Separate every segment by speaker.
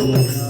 Speaker 1: Hare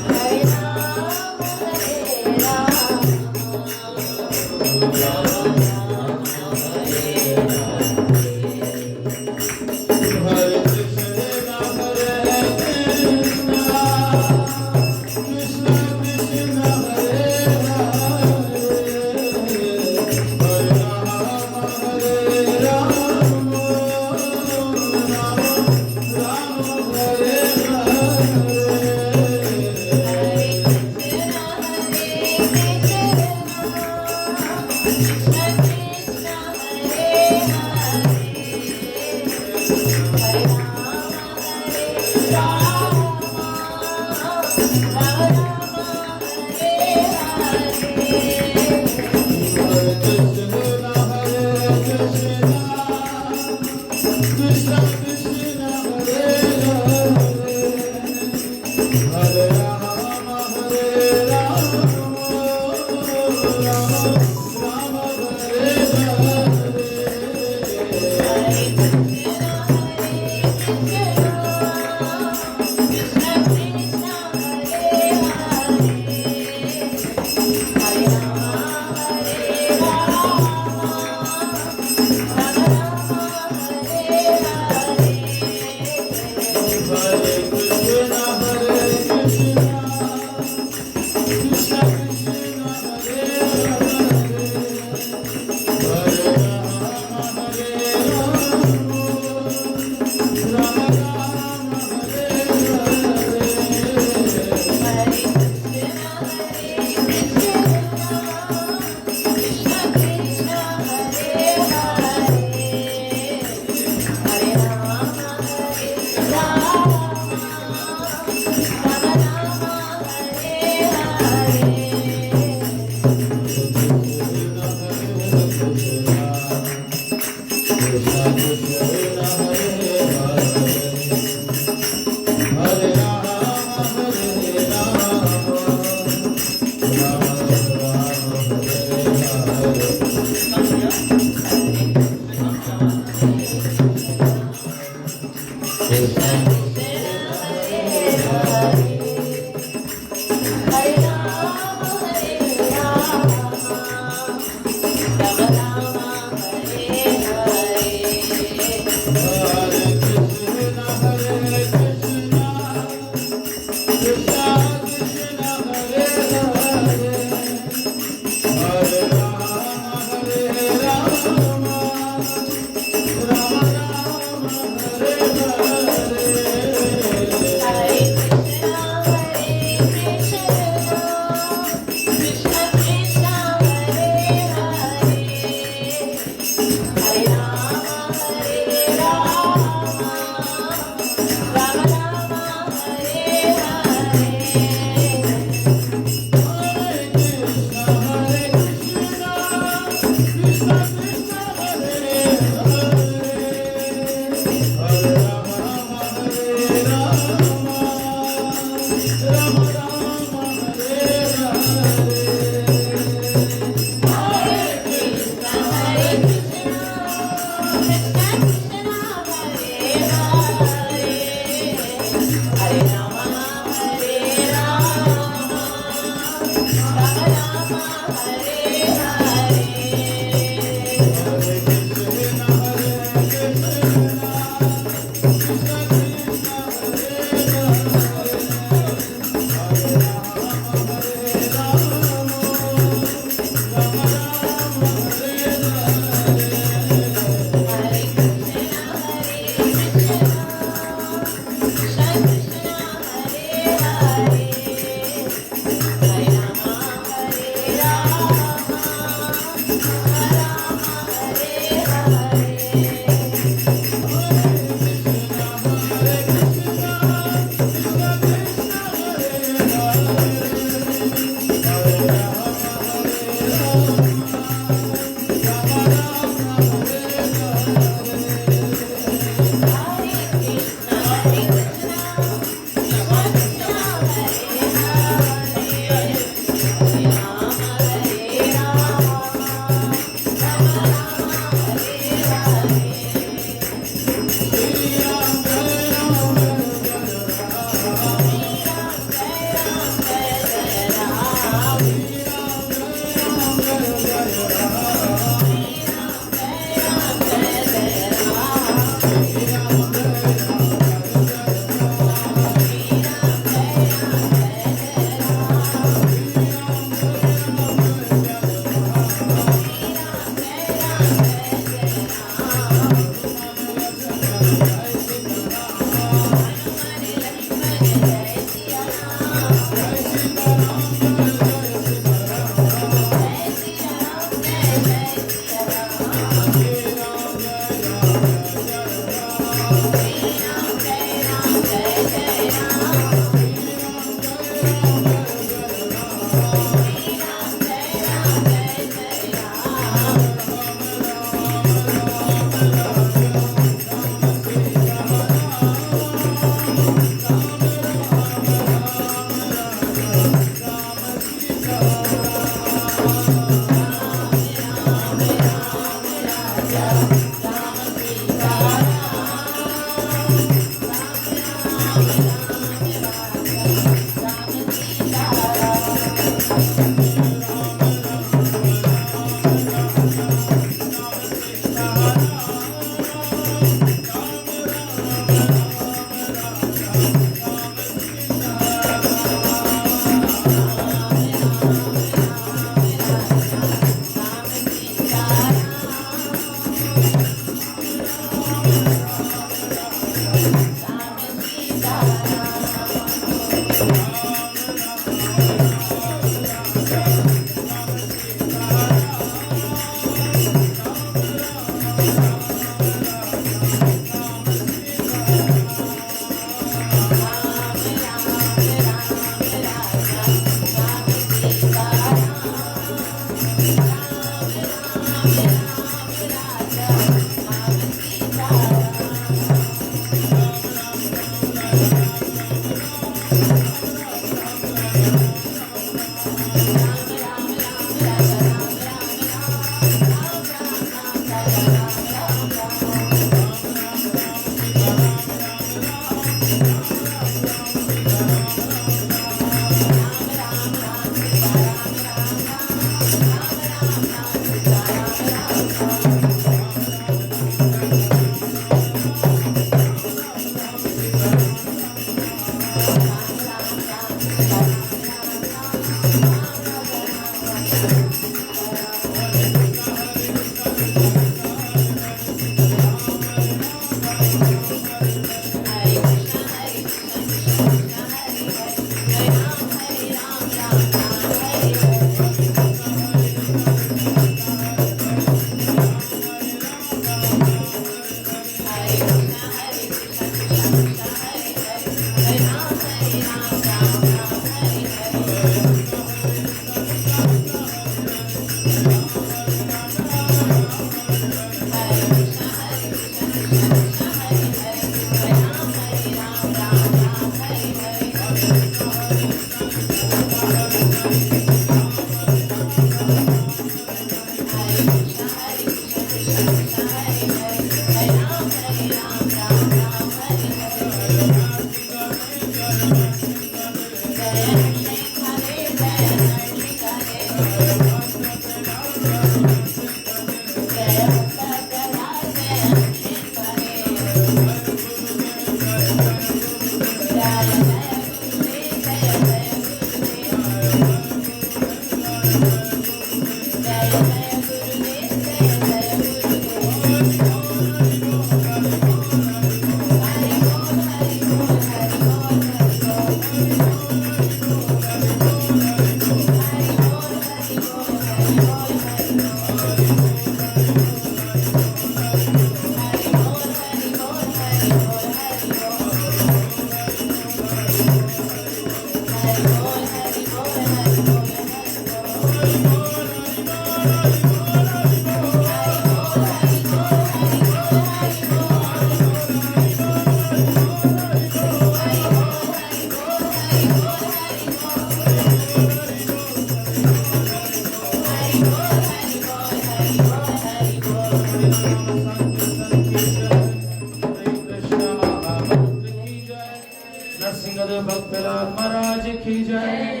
Speaker 1: Bhaktalal महाराज की जय।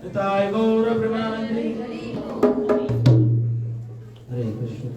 Speaker 1: निताय गौर प्रेमानंदी। हरे Krishna.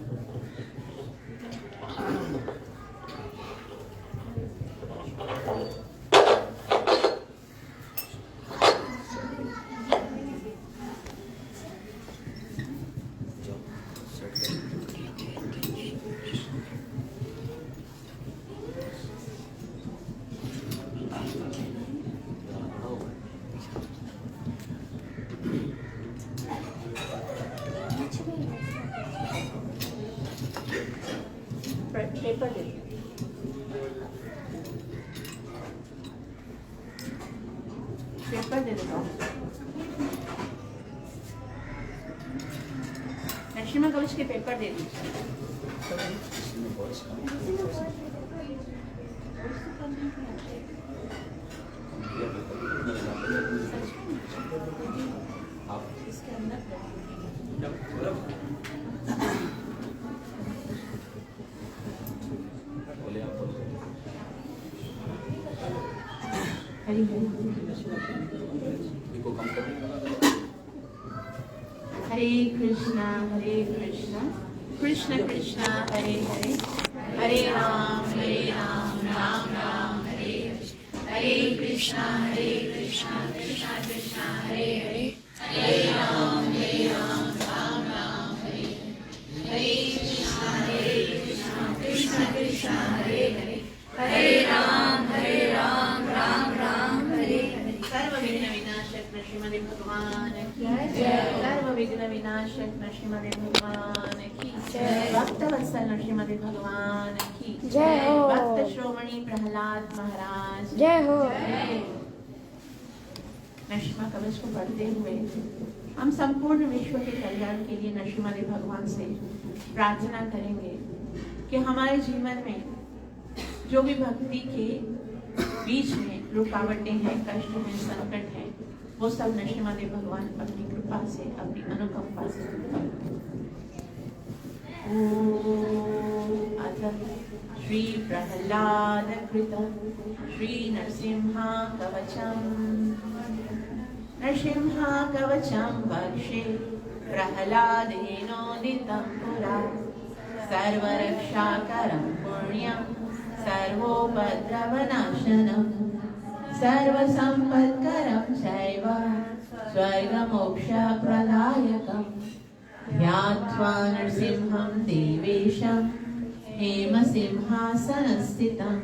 Speaker 2: Paper दे देता हूँ। नशीमा कवच के पेपर दे दीजिए। इसके अंदर हरे कृष्णा कृष्ण कृष्ण हरे हरे, हरे राम राम राम हरे हरे। हरे कृष्णा कृष्ण कृष्ण हरे हरे, हरे राम राम राम हरे हरे। हरे कृष्णा कृष्ण कृष्ण हरे हरे, हरे राम राम राम हरे हरे। सर्व विघ्न विनाशक श्रीमद् भगवान की जय। सर्व विघ्न विनाशक श्रीमद् भगवान की जय। भक्त वत्सल श्रीमद् भगवान की जय। भक्त श्रोमणी प्रहलाद महाराज जय हो। नरसिम्हा कवच को पढ़ते हुए हम संपूर्ण विश्व के कल्याण के लिए नरसिम्हा भगवान से प्रार्थना करेंगे कि हमारे जीवन में जो भी भक्ति के बीच में रुकावटें हैं, कष्ट हैं, संकट हैं, वो सब नरसिम्हा भगवान अपनी कृपा से, अपनी अनुकंपा से श्री प्रहलाद कृत श्री नरसिम्हा कवचम। नरसिम्हा कवचम वक्षे प्रहलादेनोदितं पुरा। सर्वरक्षाकरं पुण्यं सर्वोपद्रवनाशनं सर्वसम्पत्करं चैव स्वर्गमोक्षप्रदायकं। ध्यात्वा नरसिंहं देवेशं हेमसिंहासनस्थितं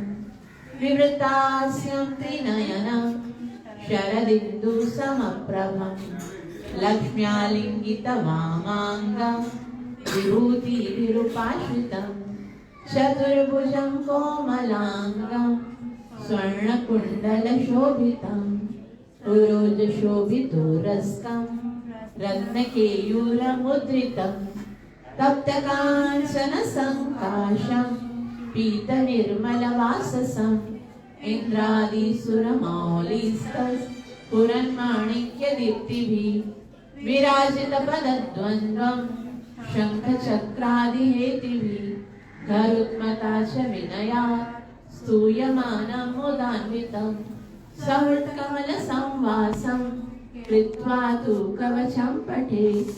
Speaker 2: विवृतास्यं त्रिनयनं शरदिन्दुसमप्रभं। लक्ष्म्यालिङ्गितवामाङ्गं विभूतिभिरुपाश्रितं चतुर्भुजं कोमलाङ्गं स्वर्णकुण्डलशोभितं। पुरोजशोभितोरस्कं रत्नकेयूरमुद्रितं तप्तकाञ्चनसङ्काशं पीतनिर्मलवाससं। इन्द्रादिसुरमौलिस्तस्फुरन्माणिक्यदीप्तिभिः विराजितपदद्वन्द्वं शङ्खचक्रादिहेतिभिः। गरुत्मता च विनयात् स्तूयमानं मुदान्वितं सहृत्कमलसंवासं कृत्वा तु कवचं पठेत्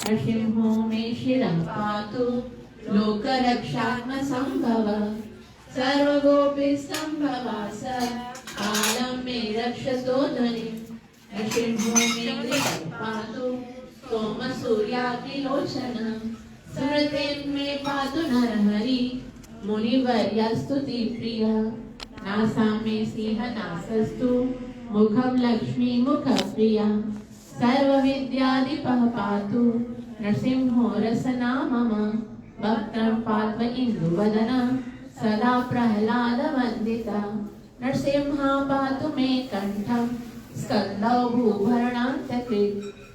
Speaker 2: नृसिंहो मे शिरः पातु लोकरक्षात्मसम्भव सर्वगोपीसम्भवास कालं मे रक्षतो ध्वनिं नृसिंहो मे गृहं पातु सोमसूर्याग्निलोचनं स्मृतिं मे पातु नरहरि मुनिवर्यस्तुतिप्रिया नासा मे सिंहनासस्तु मुखं लक्ष्मी मुखप्रिया सर्वविद्याधिपः पातु नृसिंहो रसना मम वक्त्रं पात्व इन्दुवदना सदा प्रह्लादवन्दिता नृसिंहा पातु मे कण्ठं स्कन्दौ भूभरणान्तके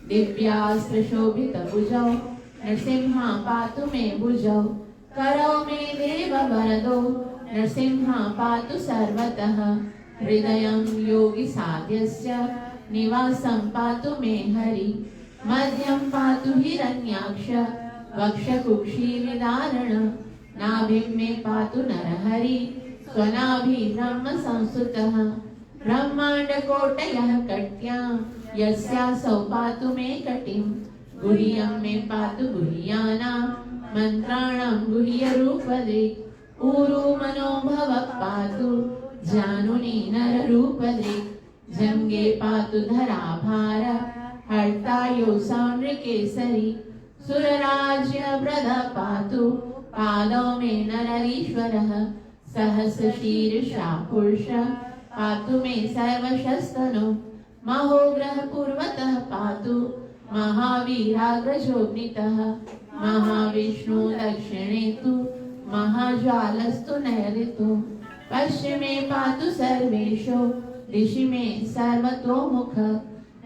Speaker 2: दिव्यास्त्रशोभितभुजौ नृसिंहा पातु मे भुजौ करौ मे देववरदो नृसिंहा पातु सर्वतः हृदयं योगिसाध्यस्य निवासं पातु मे हरि मध्यं पातु हिरण्याक्ष वक्षकुक्षिविदारण नाभिं मे पातु नरहरि स्वनाभि ब्रह्मसंस्तुतः ब्रह्माण्डकोटयः कट्यां यस्यासौ पातु मे कटिं गुह्यं मे पातु गुह्यानां मन्त्राणां गुह्यरूपदृक् ऊरु मनोभव पातु जानुनी नररूपदृक् जङ्गे पातु धराभार हर्तायो सौनृकेसरी सुरराज्यप्रद पातु पादौ मे नररीश्वरः सहस्रशीर्षा पुरुष पातु मे सर्वशस्तनो महोग्रह पूर्वतः पातु महावीराग्रजोऽग्नितः महाविष्णु दक्षिणे तु महाज्वालस्तु नैऋतो पश्चिमे पातु सर्वेषु दिशि मे सर्वतोमुख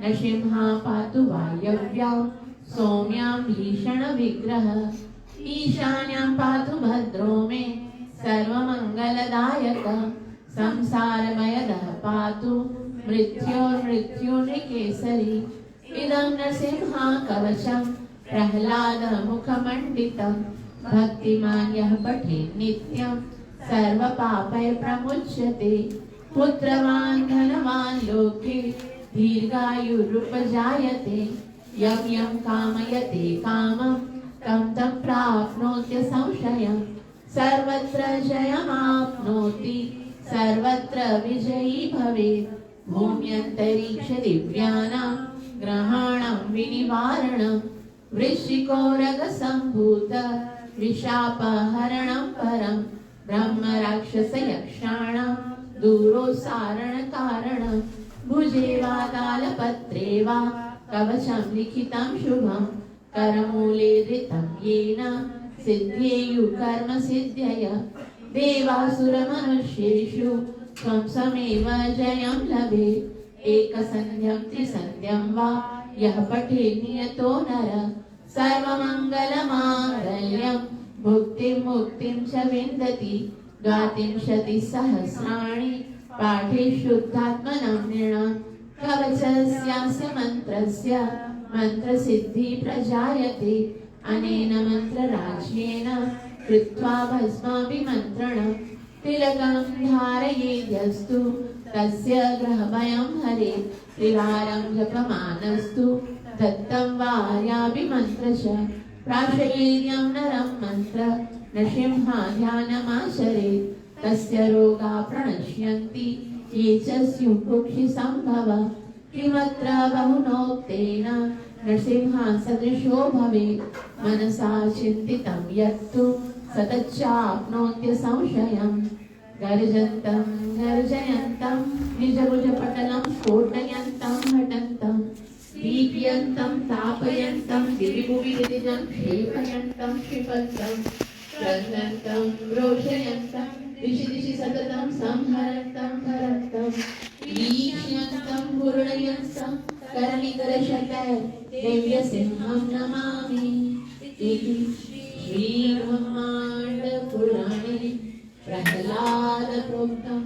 Speaker 2: नृसिंहा पातु वायव्यां सौम्यां भीषणविग्रह ईशान्यां पातु भद्रो मे सर्वमङ्गलदायक संसारमयदः पातु मृत्योर्मृत्युनिकेसरी इदं नृसिंहा कवचं प्रह्लादमुखमण्डितं भक्तिमान् यः पठेत् नित्यं सर्वपापैः प्रमुच्यते पुत्रवान् धनवान् लोके दीर्घायुरुपजायते यं यं कामयते कामं तं तं प्राप्नोत्य संशयं सर्वत्र जयमाप्नोति सर्वत्र विजयी भवेत् भूम्यन्तरिक्ष दिव्यानां ग्रहाणां विनिवारणं वृश्चिको रगसम्भूत विशापहरणं परं ब्रह्मराक्षसयक्षाणां दूरोसारणकारणं भुजे वा तालपत्रे वा कवचं लिखितं शुभं करमूले धृतं येन सिद्ध्येयुः कर्मसिद्ध्यय देवासुरमनुष्येषु त्वं समेव जयं लभेत् एकसन्ध्यं त्रिसन्ध्यं वा यः पठेत् नियतो नर सर्वमङ्गलमाङ्गल्यं भुक्तिं मुक्तिं च विन्दति द्वात्रिंशति सहस्राणि पाठे शुद्धात्मनं नृणां कवचस्यास्य मन्त्रस्य मन्त्रसिद्धि प्रजायते अनेन मन्त्रराज्येन कृत्वा भस्माभिमन्त्रणं तिलकं धारयेद्यस्तु तस्य ग्रहभयं हरेत् त्रिवारं जपमानस्तु दत्तं वार्याभिमन्त्र च प्राशयेद्यं नरं मन्त्र नृसिंहा ध्यानमाचरेत् तस्य रोगा प्रणश्यन्ति ये च स्युः कुक्षिसम्भव किमत्र बहुनोक्तेन नृसिंहा सदृशो भवेत् मनसा चिन्तितं यत्तु सतच्चाप्नोत्य संशयं गर्जन्तं गर्जयन्तं निजभुजपटलं स्फोटयन्तं हटन्तं दीप्यन्तं तापयन्तं दिविभुवि गिरिजं क्षेपयन्तं क्षिपन्तं क्रन्दन्तं रोषयन्तं दिशि दिशि सततं संहरन्तं हरन्तं ईक्ष्यन्तं पूर्णयन्तं करनिकरशतैर्देव्यसिंहं नमामि इति श्रीब्रह्माण्डपुराणे प्रह्लादप्रोक्तं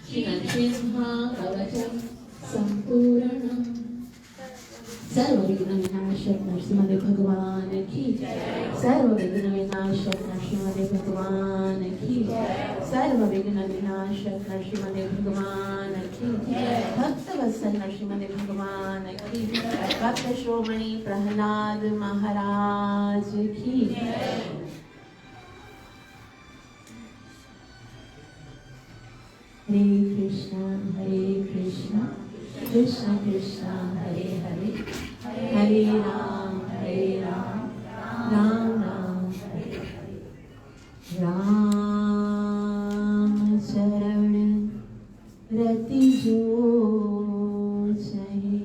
Speaker 2: श्रीनृसिंहा कवचं सम्पूर्णम्। सर्वविघ्न विनाशक नरसिंहदेव भगवान की जय। सर्वविघ्न विनाशक नरसिंहदेव भगवान की जय। सर्व विघ्न विनाशक नरसिंहदेव भगवान की भक्त वत्सल नरसिंहदेव भगवान की भक्त श्रोमणी प्रहलाद महाराज की हरे कृष्ण कृष्ण कृष्ण हरे हरे हरे राम राम राम हरे हरे राम चरण रति जो चहे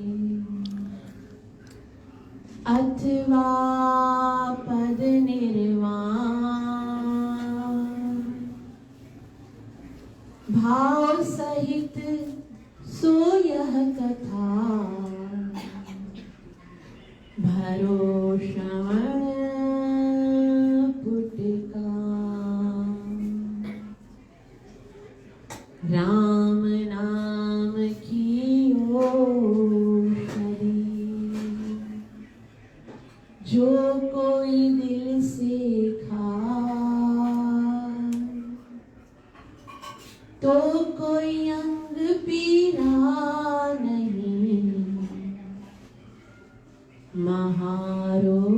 Speaker 2: अथवा पद निर्वाण भाव सहित सो यह कथा भरो श्रवण पुटिका राम नाम की ओषधि जो कोई दिल से खाए तो कोई अंग पीरा नहीं महारोग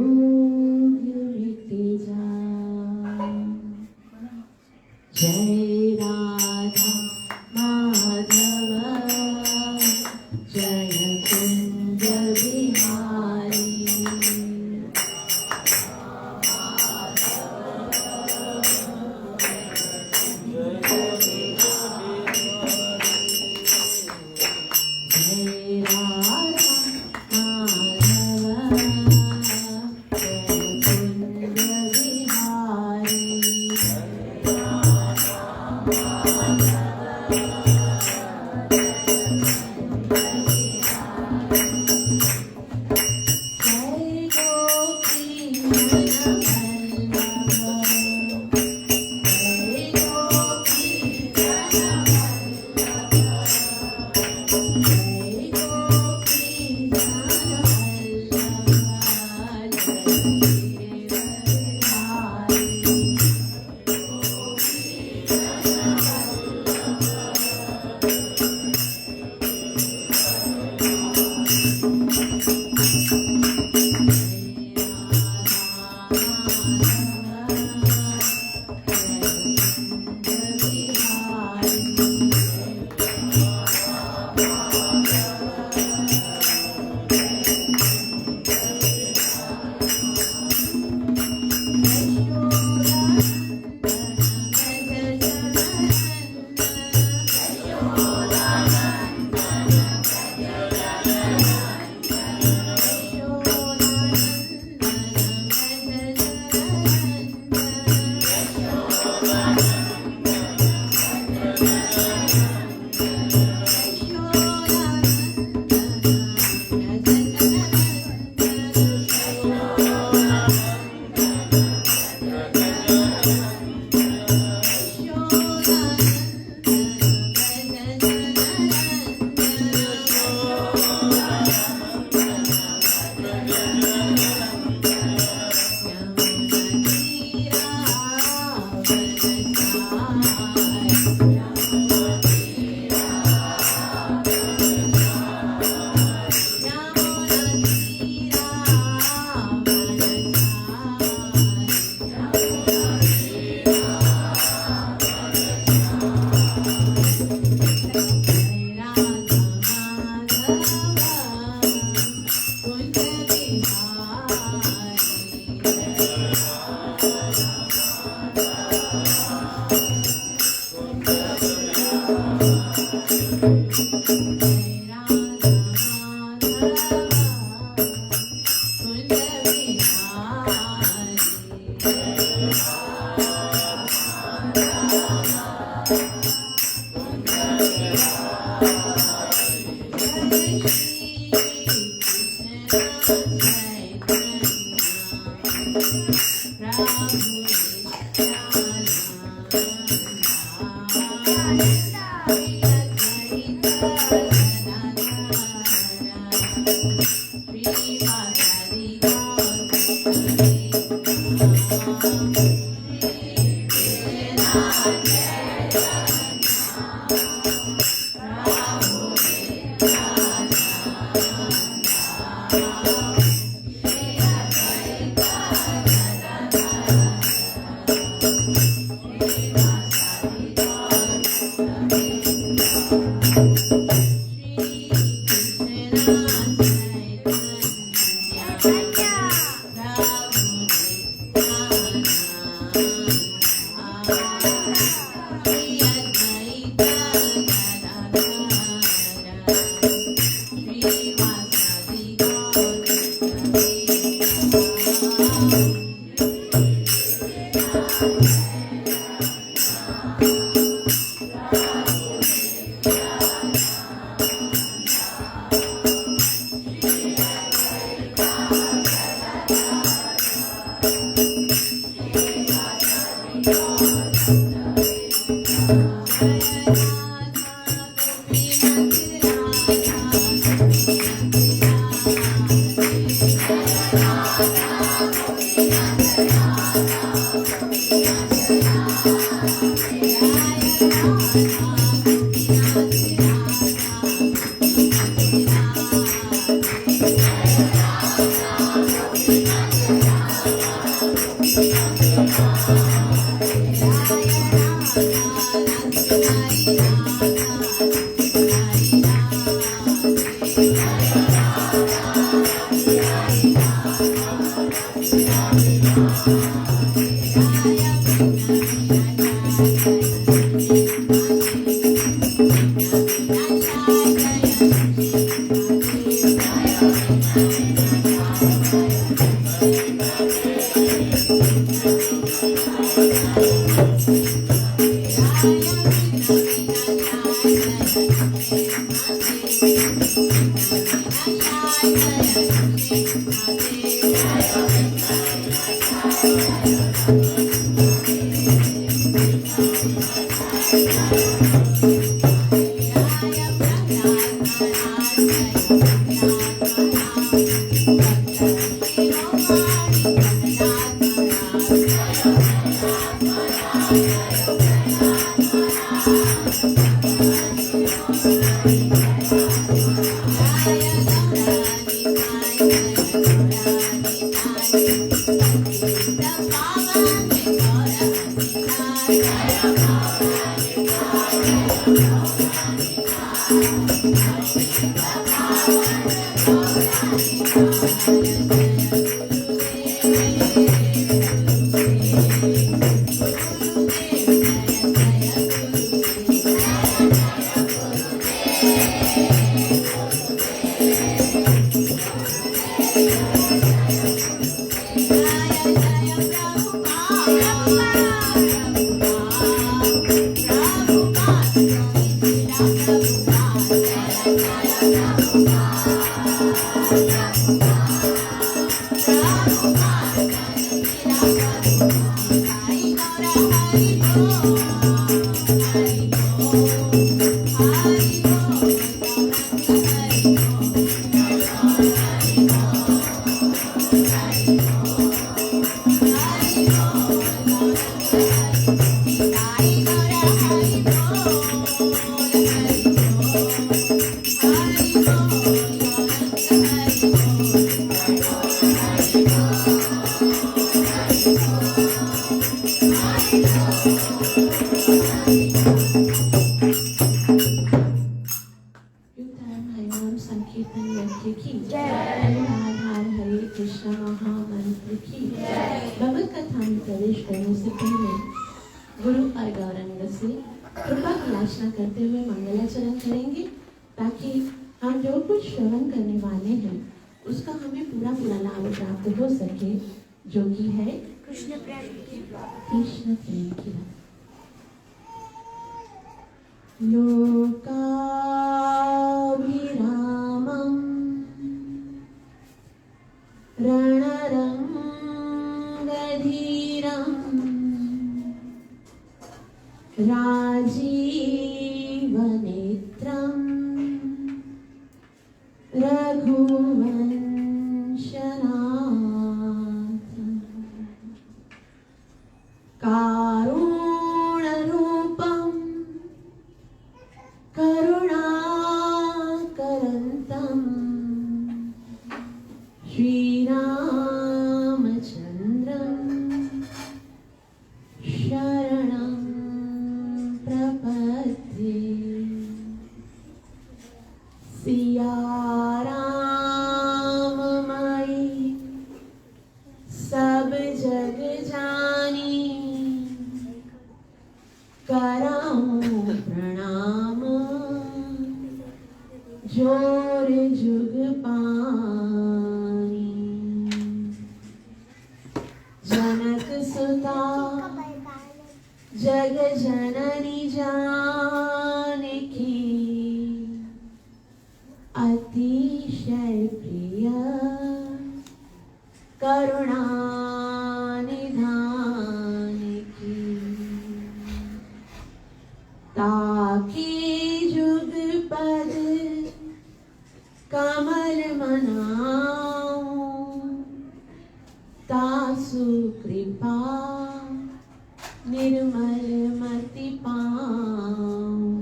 Speaker 2: मिट जाए जय राधा माधव जय कुंज बिहारी जय राधा माधव जय कुंज बिहारी जय गोपी मन वल्लभ जय गोपी जय गोपी
Speaker 3: Jai
Speaker 2: जनक सुता जग जननी जानकी अतिशय प्रिय करुणा निधान की ताकि जुग पद कमल मनाऊं तासु कृपा निर्मल मति पाऊं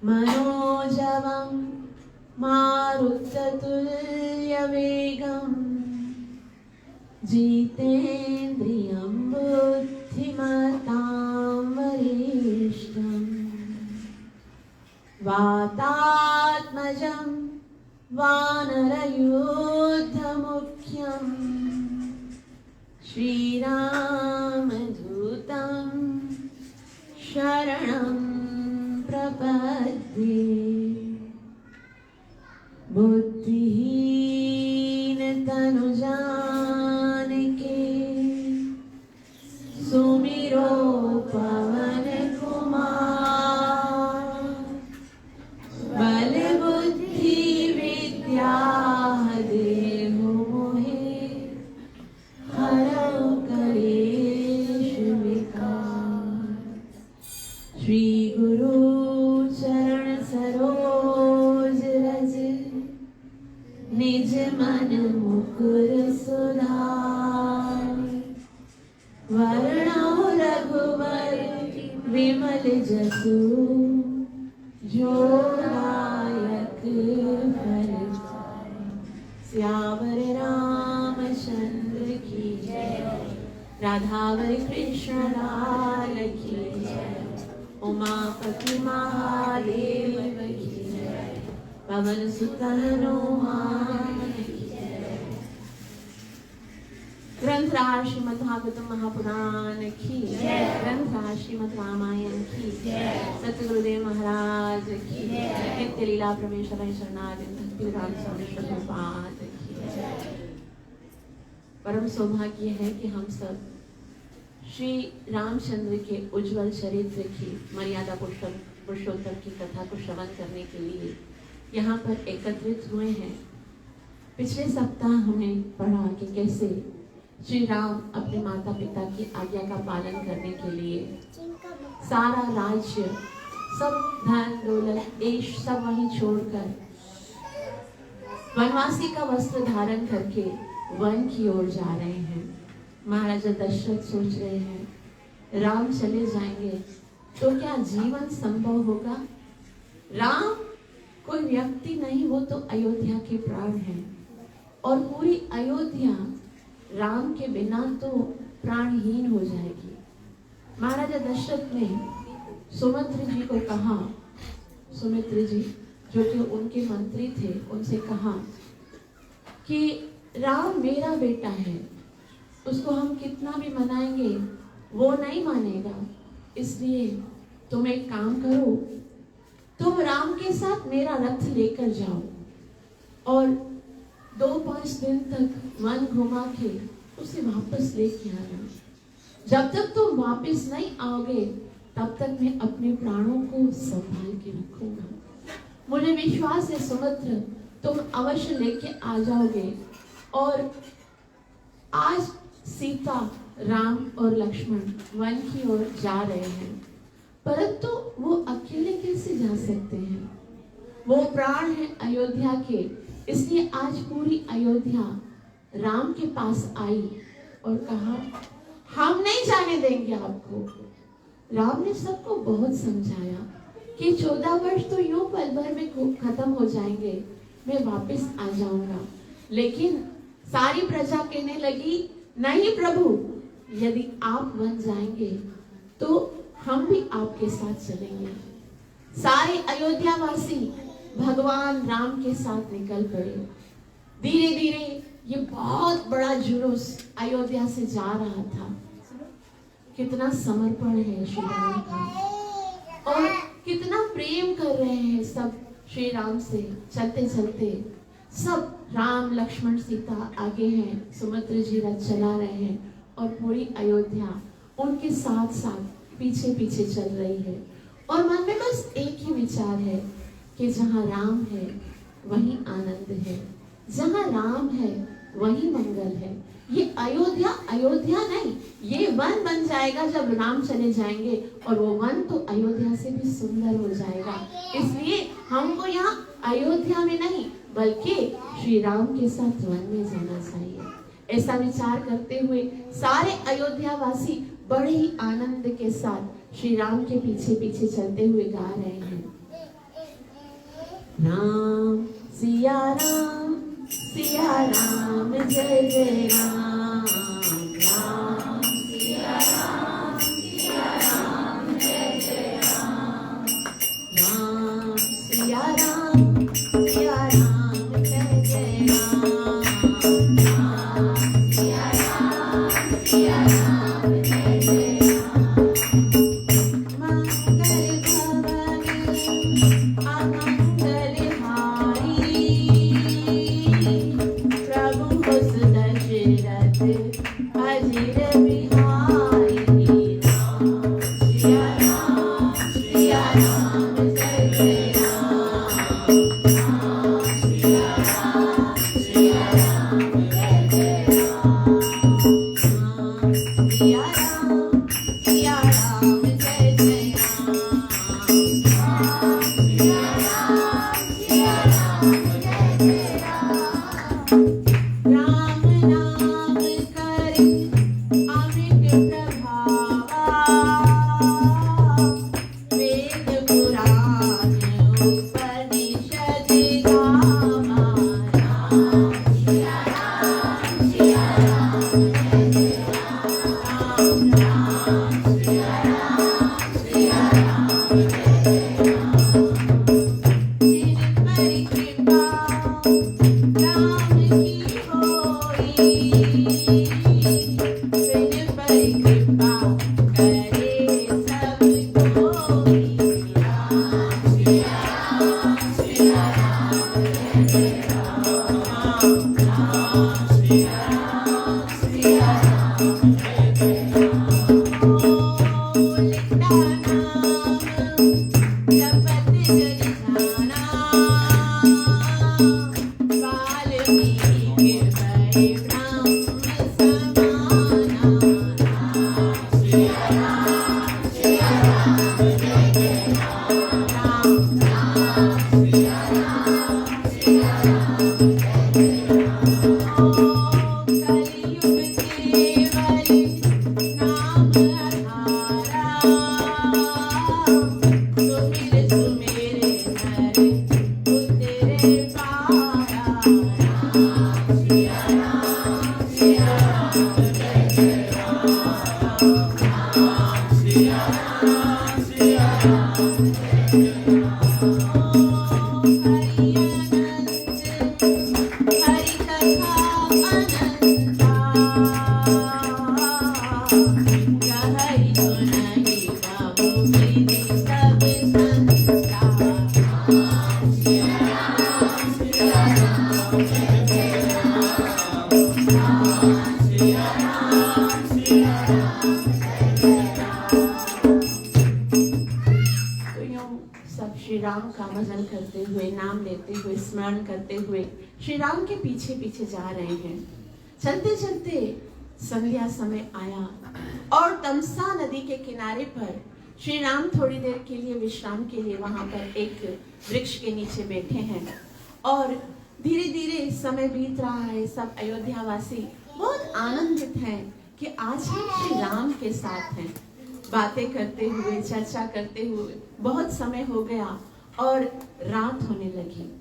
Speaker 2: मनोजवं मारुततुल्य वेगं जितेन्द्रियं बुद्धिमतां वरिष्ठं वातात्मजं वानरयूथमुख्यं श्रीरामदूतं शरणं प्रपद्ये बुद्धिहीन तनु जानके सुमिरो पवन कुमार बल बुद्धि विद्या देहु मोहे हरौ कलेश विकार श्री गुरु चरण सरोज रज निज मन मुकुर सुधार वरणौ रघुवर विमल जसु जो नायक फल श्यावर रामचंद्र की जय राधावर कृष्ण लाल की जय उमापति महादेव की जय पवन सुत हनुमान की जय ग्रंथ राज श्रीमद् भागवतम महापुराण की जय ग्रंथ राज श्रीमद् रामायण की जय सतगुरुदेव महाराज की जय नित्य लीला परमेश्वर शरणागत भक्ति राम स्वामी प्रभुपाद की जय। परम सौभाग्य है कि हम सब श्री रामचंद्र के उज्जवल चरित्र की मर्यादा पुरुषोत्तम की कथा को श्रवण करने के लिए यहाँ पर एकत्रित हुए हैं। पिछले सप्ताह हमने पढ़ा कि कैसे श्री राम अपने माता पिता की आज्ञा का पालन करने के लिए सारा राज्य, सब धन दौलत, देश सब वहीं छोड़कर वनवासी का वस्त्र धारण करके वन की ओर जा रहे हैं। महाराजा दशरथ सोच रहे हैं राम चले जाएंगे तो क्या जीवन संभव होगा? राम कोई व्यक्ति नहीं, वो तो अयोध्या के प्राण हैं और पूरी अयोध्या राम के बिना तो प्राणहीन हो जाएगी। महाराजा दशरथ ने सुमित्र जी को कहा, सुमित्र जी जो कि उनके मंत्री थे, उनसे कहा कि राम मेरा बेटा है, उसको हम कितना भी मनाएंगे वो नहीं मानेगा, इसलिए तुम एक काम करो, तुम राम के साथ मेरा रथ लेकर जाओ और 2-5 दिन तक वन घुमा के उसे वापस लेके आना। जब तक तुम वापस नहीं आओगे तब तक मैं अपने प्राणों को संभाल के रखूंगा। मुझे विश्वास है सुमित्र तुम अवश्य लेके आ जाओगे। और आज सीता, राम और लक्ष्मण वन की ओर जा रहे हैं, परंतु वो अकेले कैसे जा सकते हैं? वो प्राण है अयोध्या के, इसलिए आज पूरी अयोध्या राम के पास आई और कहा हम नहीं जाने देंगे आपको। राम ने सबको बहुत समझाया कि 14 वर्ष तो यूं पल भर में खत्म हो जाएंगे, मैं वापस आ जाऊंगा। लेकिन सारी प्रजा कहने लगी नहीं प्रभु, यदि आप वन जाएंगे तो हम भी आपके साथ चलेंगे। सारे अयोध्यावासी भगवान राम के साथ निकल पड़े। धीरे धीरे ये बहुत बड़ा जुलूस अयोध्या से जा रहा था। कितना समर्पण है श्री राम का और कितना प्रेम कर रहे हैं सब श्री राम से। चलते चलते सब
Speaker 3: राम लक्ष्मण सीता आगे हैं, सुमित्रा जी रथ चला रहे हैं और पूरी अयोध्या उनके साथ साथ पीछे पीछे चल रही है। और मन में बस एक ही विचार है कि जहाँ राम है वहीं आनंद है, जहाँ राम है वहीं मंगल है। ये अयोध्या अयोध्या नहीं, ये वन बन जाएगा जब राम चले जाएंगे, और वो वन तो अयोध्या से भी सुंदर हो जाएगा। इसलिए हमको यहाँ अयोध्या में नहीं बल्कि श्री राम के साथ वन में जाना चाहिए। ऐसा विचार करते हुए सारे अयोध्या वासी बड़े ही आनंद के साथ श्री राम के पीछे पीछे चलते हुए गा रहे हैं। राम सिया राम जय जय राम, राम सिया राम जय जय राम, राम सिया राम जय जय राम, राम सिया राम जय जय राम। मंगल भवन अमंगल हारी, प्रभु होस दशरथ अजिर बिहारी, राम सिया राम जय जय राम, राम सिया राम जय जय राम, राम सिया राम जय जय राम। राम नाम करे अमित प्रभावा, वेद पुराण उपनिषद गावा, राम सिया राम जय जय राम, राम सिया राम जय जय राम। जिन पर कृपा राम की होई, बिन पर कृपा करे सब कोई, राम सिया राम जय जय राम, राम सिया राम जय जय राम। लिखता नाम जपत जग जाना, वाल्मीकि भय ब्रह्म समाना, राम सिया राम जय जय राम, राम सिया राम जय जय राम। कलयुग केवल नाम आधारा, सुमिर सुमिर नर उतरे पाया, राम सिया राम जय जय राम, राम सिया राम जय जय राम। हरि अनंत हरि कथा अनंता, गहरी सुनहि प्रभु विधि सब संता, राम सिया राम जय जय राम, राम सिया राम जय जय राम। तो यूं सब श्री राम का भजन करते हुए, नाम लेते हुए, स्मरण करते हुए श्री राम के पीछे पीछे जा रहे हैं। चलते चलते संध्या समय आया और तमसा नदी के किनारे पर श्री राम थोड़ी देर के लिए विश्राम के लिए वहां पर एक वृक्ष के नीचे बैठे हैं। और धीरे धीरे समय बीत रहा है। सब अयोध्या वासी बहुत आनंदित हैं कि आज हम श्री राम के साथ हैं। बातें करते हुए, चर्चा करते हुए बहुत समय हो गया और रात होने लगी।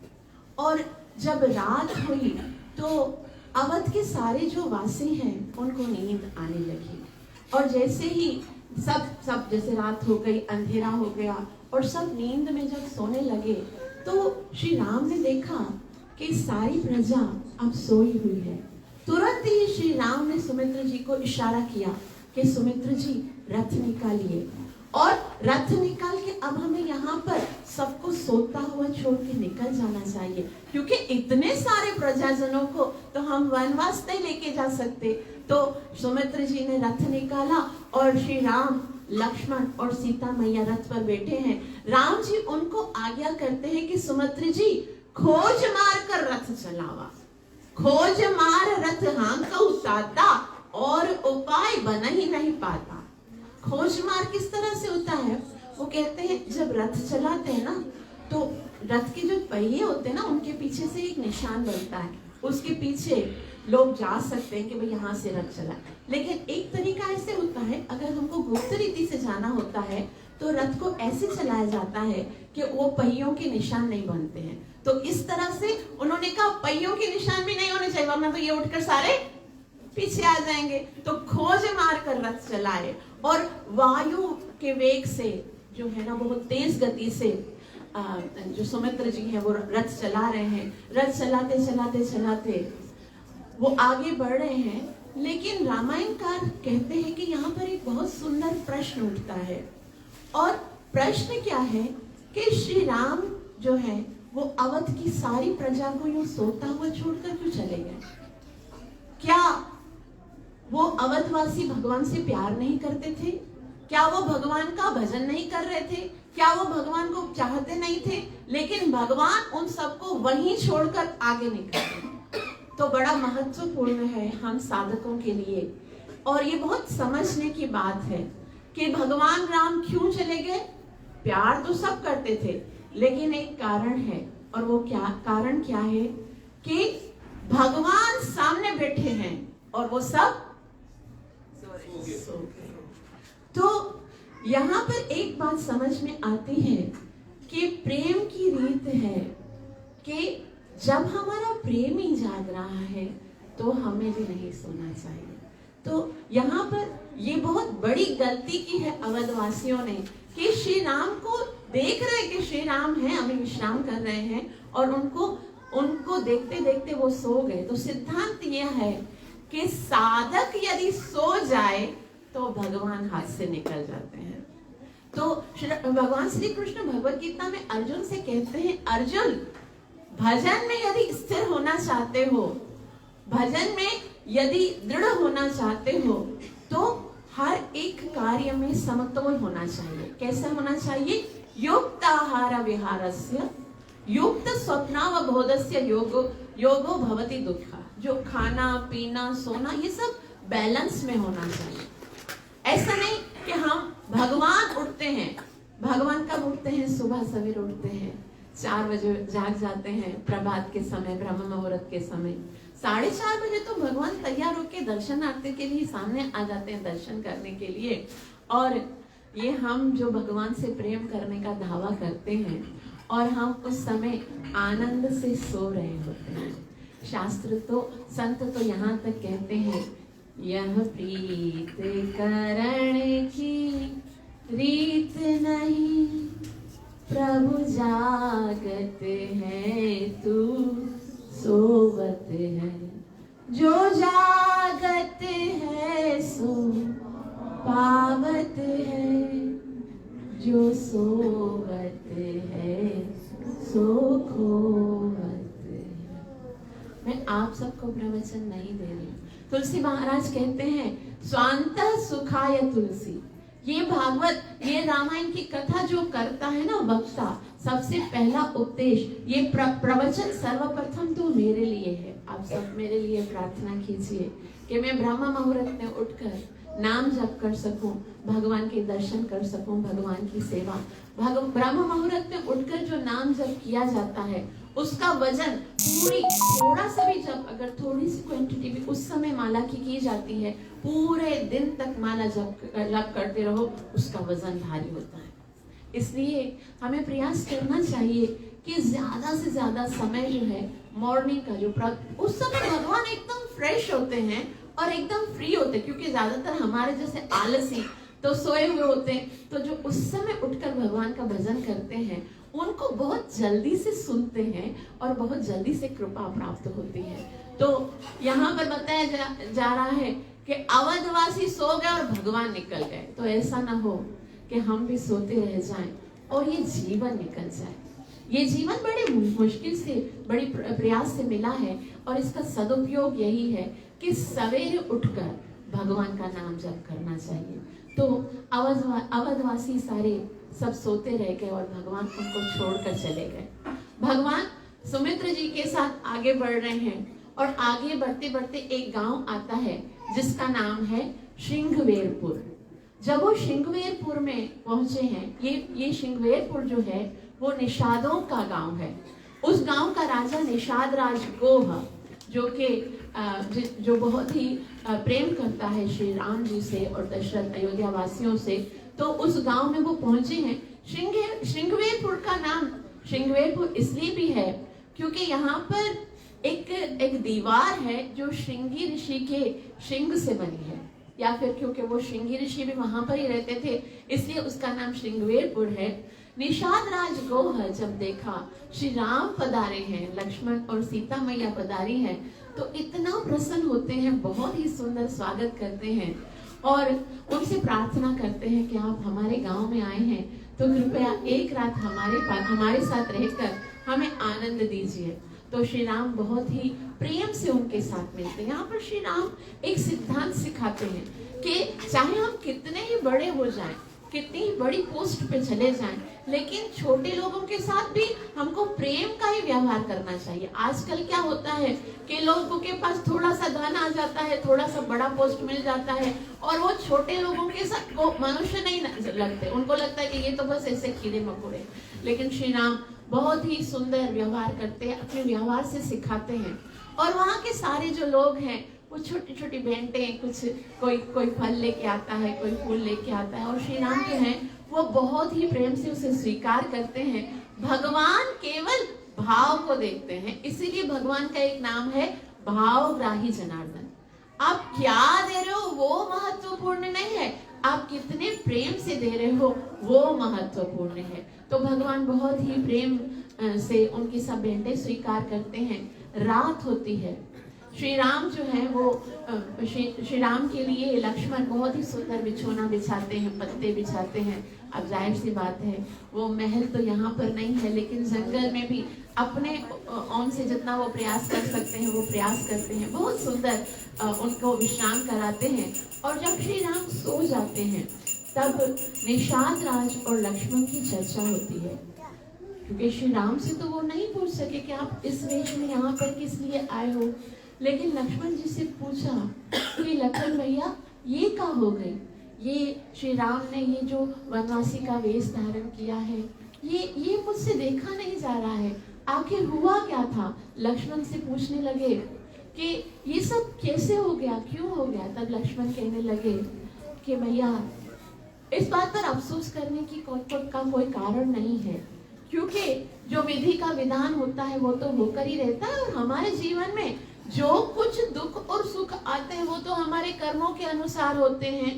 Speaker 3: और जब रात हुई तो अवध के सारे जो वासी हैं उनको नींद आने लगी। और जैसे ही सब जैसे रात हो गई, अंधेरा हो गया और सब नींद में जब सोने लगे तो श्री राम ने देखा कि सारी प्रजा अब सोई हुई है। तुरंत ही श्री राम ने सुमित्रा जी को इशारा किया कि सुमित्रा जी रथ निकालिए। और रथ निकाल के अब हमें यहाँ पर सबको सोता हुआ छोड़ के निकल जाना चाहिए, क्योंकि इतने सारे प्रजाजनों को तो हम वनवास नहीं लेके जा सकते। तो सुमित्रा जी ने रथ निकाला और श्री राम, लक्ष्मण और सीता मैया रथ पर बैठे हैं। राम जी उनको आज्ञा करते हैं कि सुमित्रा जी खोज मार कर रथ चलावा, खोज मार रथ हांका उताता और उपाय बना ही नहीं पाता। खोज मार किस तरह से होता है? वो कहते हैं जब रथ चलाते हैं ना, तो रथ के जो पहिए होते हैं ना, उनके पीछे से एक निशान बनता है, उसके पीछे लोग जा सकते हैं कि भाई यहाँ से रथ चला। लेकिन एक तरीका ऐसे होता है, अगर हमको गुप्त रीति से जाना होता है तो रथ को ऐसे चलाया जाता है कि वो पहियों के निशान नहीं बनते हैं। तो इस तरह से उन्होंने कहा पहियों के निशान भी नहीं होने चाहिए, वरना तो ये उठकर सारे पीछे आ जाएंगे। तो खोज मार कर रथ चलाए और वायु के वेग से जो है ना, बहुत तेज गति से जो सुमित्रा जी हैं वो रथ चला रहे हैं। रथ चलाते चलाते चलाते वो आगे बढ़ रहे हैं। लेकिन रामायणकार कहते हैं कि यहाँ पर एक बहुत सुंदर प्रश्न उठता है, और प्रश्न क्या है कि श्री राम जो है वो अवध की सारी प्रजा को यूं सोता हुआ छोड़कर क्यों चले गए? क्या वो अवधवासी भगवान से प्यार नहीं करते थे? क्या वो भगवान का भजन नहीं कर रहे थे? क्या वो भगवान को चाहते नहीं थे? लेकिन भगवान उन सबको वहीं छोड़कर आगे निकल गए। तो बड़ा महत्वपूर्ण है हम साधकों के लिए, और ये बहुत समझने की बात है कि भगवान राम क्यों चले गए। प्यार तो सब करते थे, लेकिन एक कारण है, और वो क्या कारण क्या है कि भगवान सामने बैठे हैं और वो सब सो गए। तो यहाँ पर एक बात समझ में आती है कि प्रेम की रीत है कि जब हमारा प्रेम ही जाग रहा है तो हमें भी नहीं सोना चाहिए। तो यहाँ पर ये बहुत बड़ी गलती की है अवधवासियों ने कि श्री राम को देख रहे कि श्री राम हैं, अभी विश्राम कर रहे हैं, और उनको देखते देखते वो सो गए। तो सिद्धांत यह है कि साधक यदि सो जाए तो भगवान हाथ से निकल जाते हैं। तो भगवान श्री कृष्ण भगवत गीता में अर्जुन से कहते हैं, अर्जुन भजन में यदि स्थिर होना चाहते हो, भजन में यदि दृढ़ होना चाहते हो, तो हर एक कार्य में समतोल होना चाहिए। कैसा होना चाहिए? युक्त आहार विहारस्य युक्त स्वप्नावबोधस्य योगो भवति दुःखा। जो खाना पीना सोना ये सब बैलेंस में होना चाहिए। ऐसा नहीं कि हम भगवान उठते हैं, भगवान कब उठते हैं? सुबह सवेरे उठते हैं, 4 बजे जाग जाते हैं, प्रभात के समय, ब्रह्म मुहूर्त के समय 4:30 बजे तो भगवान तैयार होकर दर्शनार्थी के लिए सामने आ जाते हैं, दर्शन करने के लिए। और ये हम जो भगवान से प्रेम करने का दावा करते हैं, और हम उस समय आनंद से सो रहे होते हैं। शास्त्र तो, संत तो यहाँ तक कहते हैं, यह प्रीत करण की रीत नहीं, प्रभु जागत है तू सोवत है, जो जागत है सो पावत है, जो सोवत है सो खोवत है। मैं आप सबको प्रवचन नहीं दे रही हूँ। तुलसी महाराज कहते हैं, स्वांतः सुखाय तुलसी। ये भागवत, ये रामायण की कथा जो करता है ना वक्ता, सबसे पहला उपदेश, ये प्रवचन सर्वप्रथम तो मेरे लिए है। आप सब मेरे लिए प्रार्थना कीजिए कि मैं ब्रह्म मुहूर्त में उठकर नाम जप कर सकूं, भगवान के दर्शन कर सकूं, भगवान की सेवा। ब्रह्म मुहूर्त में उठकर जो नाम जप किया जाता है उसका वजन पूरी, थोड़ा सा भी जप, अगर थोड़ी सी क्वांटिटी भी उस समय माला की जाती है, पूरे दिन तक माला जप करते रहो, उसका वजन भारी होता है। इसलिए हमें प्रयास करना चाहिए कि ज्यादा से ज्यादा समय जो है मॉर्निंग का जो उस समय भगवान एकदम फ्रेश होते हैं और एकदम फ्री होते हैं, क्योंकि ज्यादातर हमारे जैसे आलसी तो सोए हुए होते हैं। तो जो उस समय उठकर भगवान का भजन करते हैं उनको बहुत जल्दी से सुनते हैं और बहुत जल्दी से कृपा प्राप्त होती है। तो यहाँ पर बताया जा रहा है कि अवधवासी सो गए और भगवान निकल गए। तो ऐसा ना हो कि हम भी सोते रह जाएं और ये जीवन निकल जाए। ये जीवन बड़े मुश्किल से, बड़ी प्रयास से मिला है और इसका सदुपयोग यही है कि सवेरे उठकर भगवान का नाम जप करना चाहिए। तो अवधवासी सारे सब सोते रह गए और भगवान उनको छोड़कर चले गए। भगवान सुमित्र जी के साथ आगे बढ़ रहे हैं और आगे बढ़ते बढ़ते एक गांव आता है जिसका नाम है श्रृंगवेरपुर। जब वो श्रृंगवेरपुर में पहुंचे हैं, ये श्रृंगवेरपुर जो है वो निषादों का गांव है। उस गांव का राजा निषाद राज गोह, जो बहुत ही प्रेम करता है श्री राम जी से और दशरथ अयोध्या वासियों से, तो उस गांव में वो पहुंचे हैं। श्रृंगवेरपुर का नाम श्रृंगवेरपुर इसलिए भी है क्योंकि यहाँ पर एक दीवार है जो श्रृंगी ऋषि के श्रृंग से बनी है, या फिर क्योंकि वो श्रृंगी ऋषि भी वहां पर ही रहते थे इसलिए उसका नाम श्रृंगवेरपुर है। निषाद राज गोह जब देखा श्री राम पधारे हैं, लक्ष्मण और सीता मैया पधारी हैं, तो इतना प्रसन्न होते हैं, बहुत ही सुंदर स्वागत करते हैं और उनसे प्रार्थना करते हैं कि आप हमारे गांव में आए हैं तो कृपया एक रात हमारे साथ रहकर हमें आनंद दीजिए। तो श्री राम बहुत ही प्रेम से उनके साथ मिलते हैं। यहाँ पर श्री राम एक सिद्धांत सिखाते हैं कि चाहे हम कितने ही बड़े हो जाएं, कितनी ही बड़ी पोस्ट पे चले जाएं, लेकिन छोटे लोगों के साथ भी हमको प्रेम का ही व्यवहार करना चाहिए। आजकल क्या होता है कि लोगों के पास थोड़ा सा धन आ जाता है, थोड़ा सा बड़ा पोस्ट मिल जाता है और वो छोटे लोगों के साथ को मनुष्य नहीं लगते, उनको लगता है कि ये तो बस ऐसे कीड़े मकोड़े। लेकिन श्री राम बहुत ही सुंदर व्यवहार करते हैं, अपने व्यवहार से सिखाते हैं। और वहाँ के सारे जो लोग हैं वो छोटी छोटी भेंटें, कुछ कोई फल लेके आता है, कोई फूल लेके आता है और श्री राम जो हैं वो बहुत ही प्रेम से उसे स्वीकार करते हैं। भगवान केवल भाव को देखते हैं, इसीलिए भगवान का एक नाम है भावग्राही जनार्दन। आप क्या दे रहे हो वो महत्वपूर्ण नहीं है, आप कितने प्रेम से दे रहे हो वो महत्वपूर्ण है। तो भगवान बहुत ही प्रेम से उनकी सब भेंटें स्वीकार करते हैं। रात होती है, श्री राम जो है वो श्री राम के लिए लक्ष्मण बहुत ही सुंदर बिछोना बिछाते हैं, पत्ते बिछाते हैं। अब जाहिर सी बात है वो महल तो यहाँ पर नहीं है, लेकिन जंगल में भी अपने ओन से जितना वो प्रयास कर सकते हैं वो प्रयास करते हैं। बहुत सुंदर उनको विश्राम कराते हैं और जब श्री राम सो जाते हैं तब निषाद राज और लक्ष्मण की चर्चा होती है, क्योंकि श्री राम से तो वो नहीं पूछ सके कि आप इस वेश में यहाँ पर किस लिए आए हो। लेकिन लक्ष्मण जी से पूछा कि लक्ष्मण भैया ये क्या हो गई, ये श्री राम ने ये जो वनवासी का वेश धारण किया है ये मुझसे देखा नहीं जा रहा है, आखिर हुआ क्या था। लक्ष्मण से पूछने लगे कि ये सब कैसे हो गया, क्यों हो गया। तब लक्ष्मण कहने लगे कि भैया इस बात पर अफसोस करने की कोई कारण नहीं है, क्योंकि जो विधि का विधान होता है वो तो होकर ही रहता है और हमारे जीवन में जो कुछ दुख और सुख आते हैं वो तो हमारे कर्मों के अनुसार होते हैं।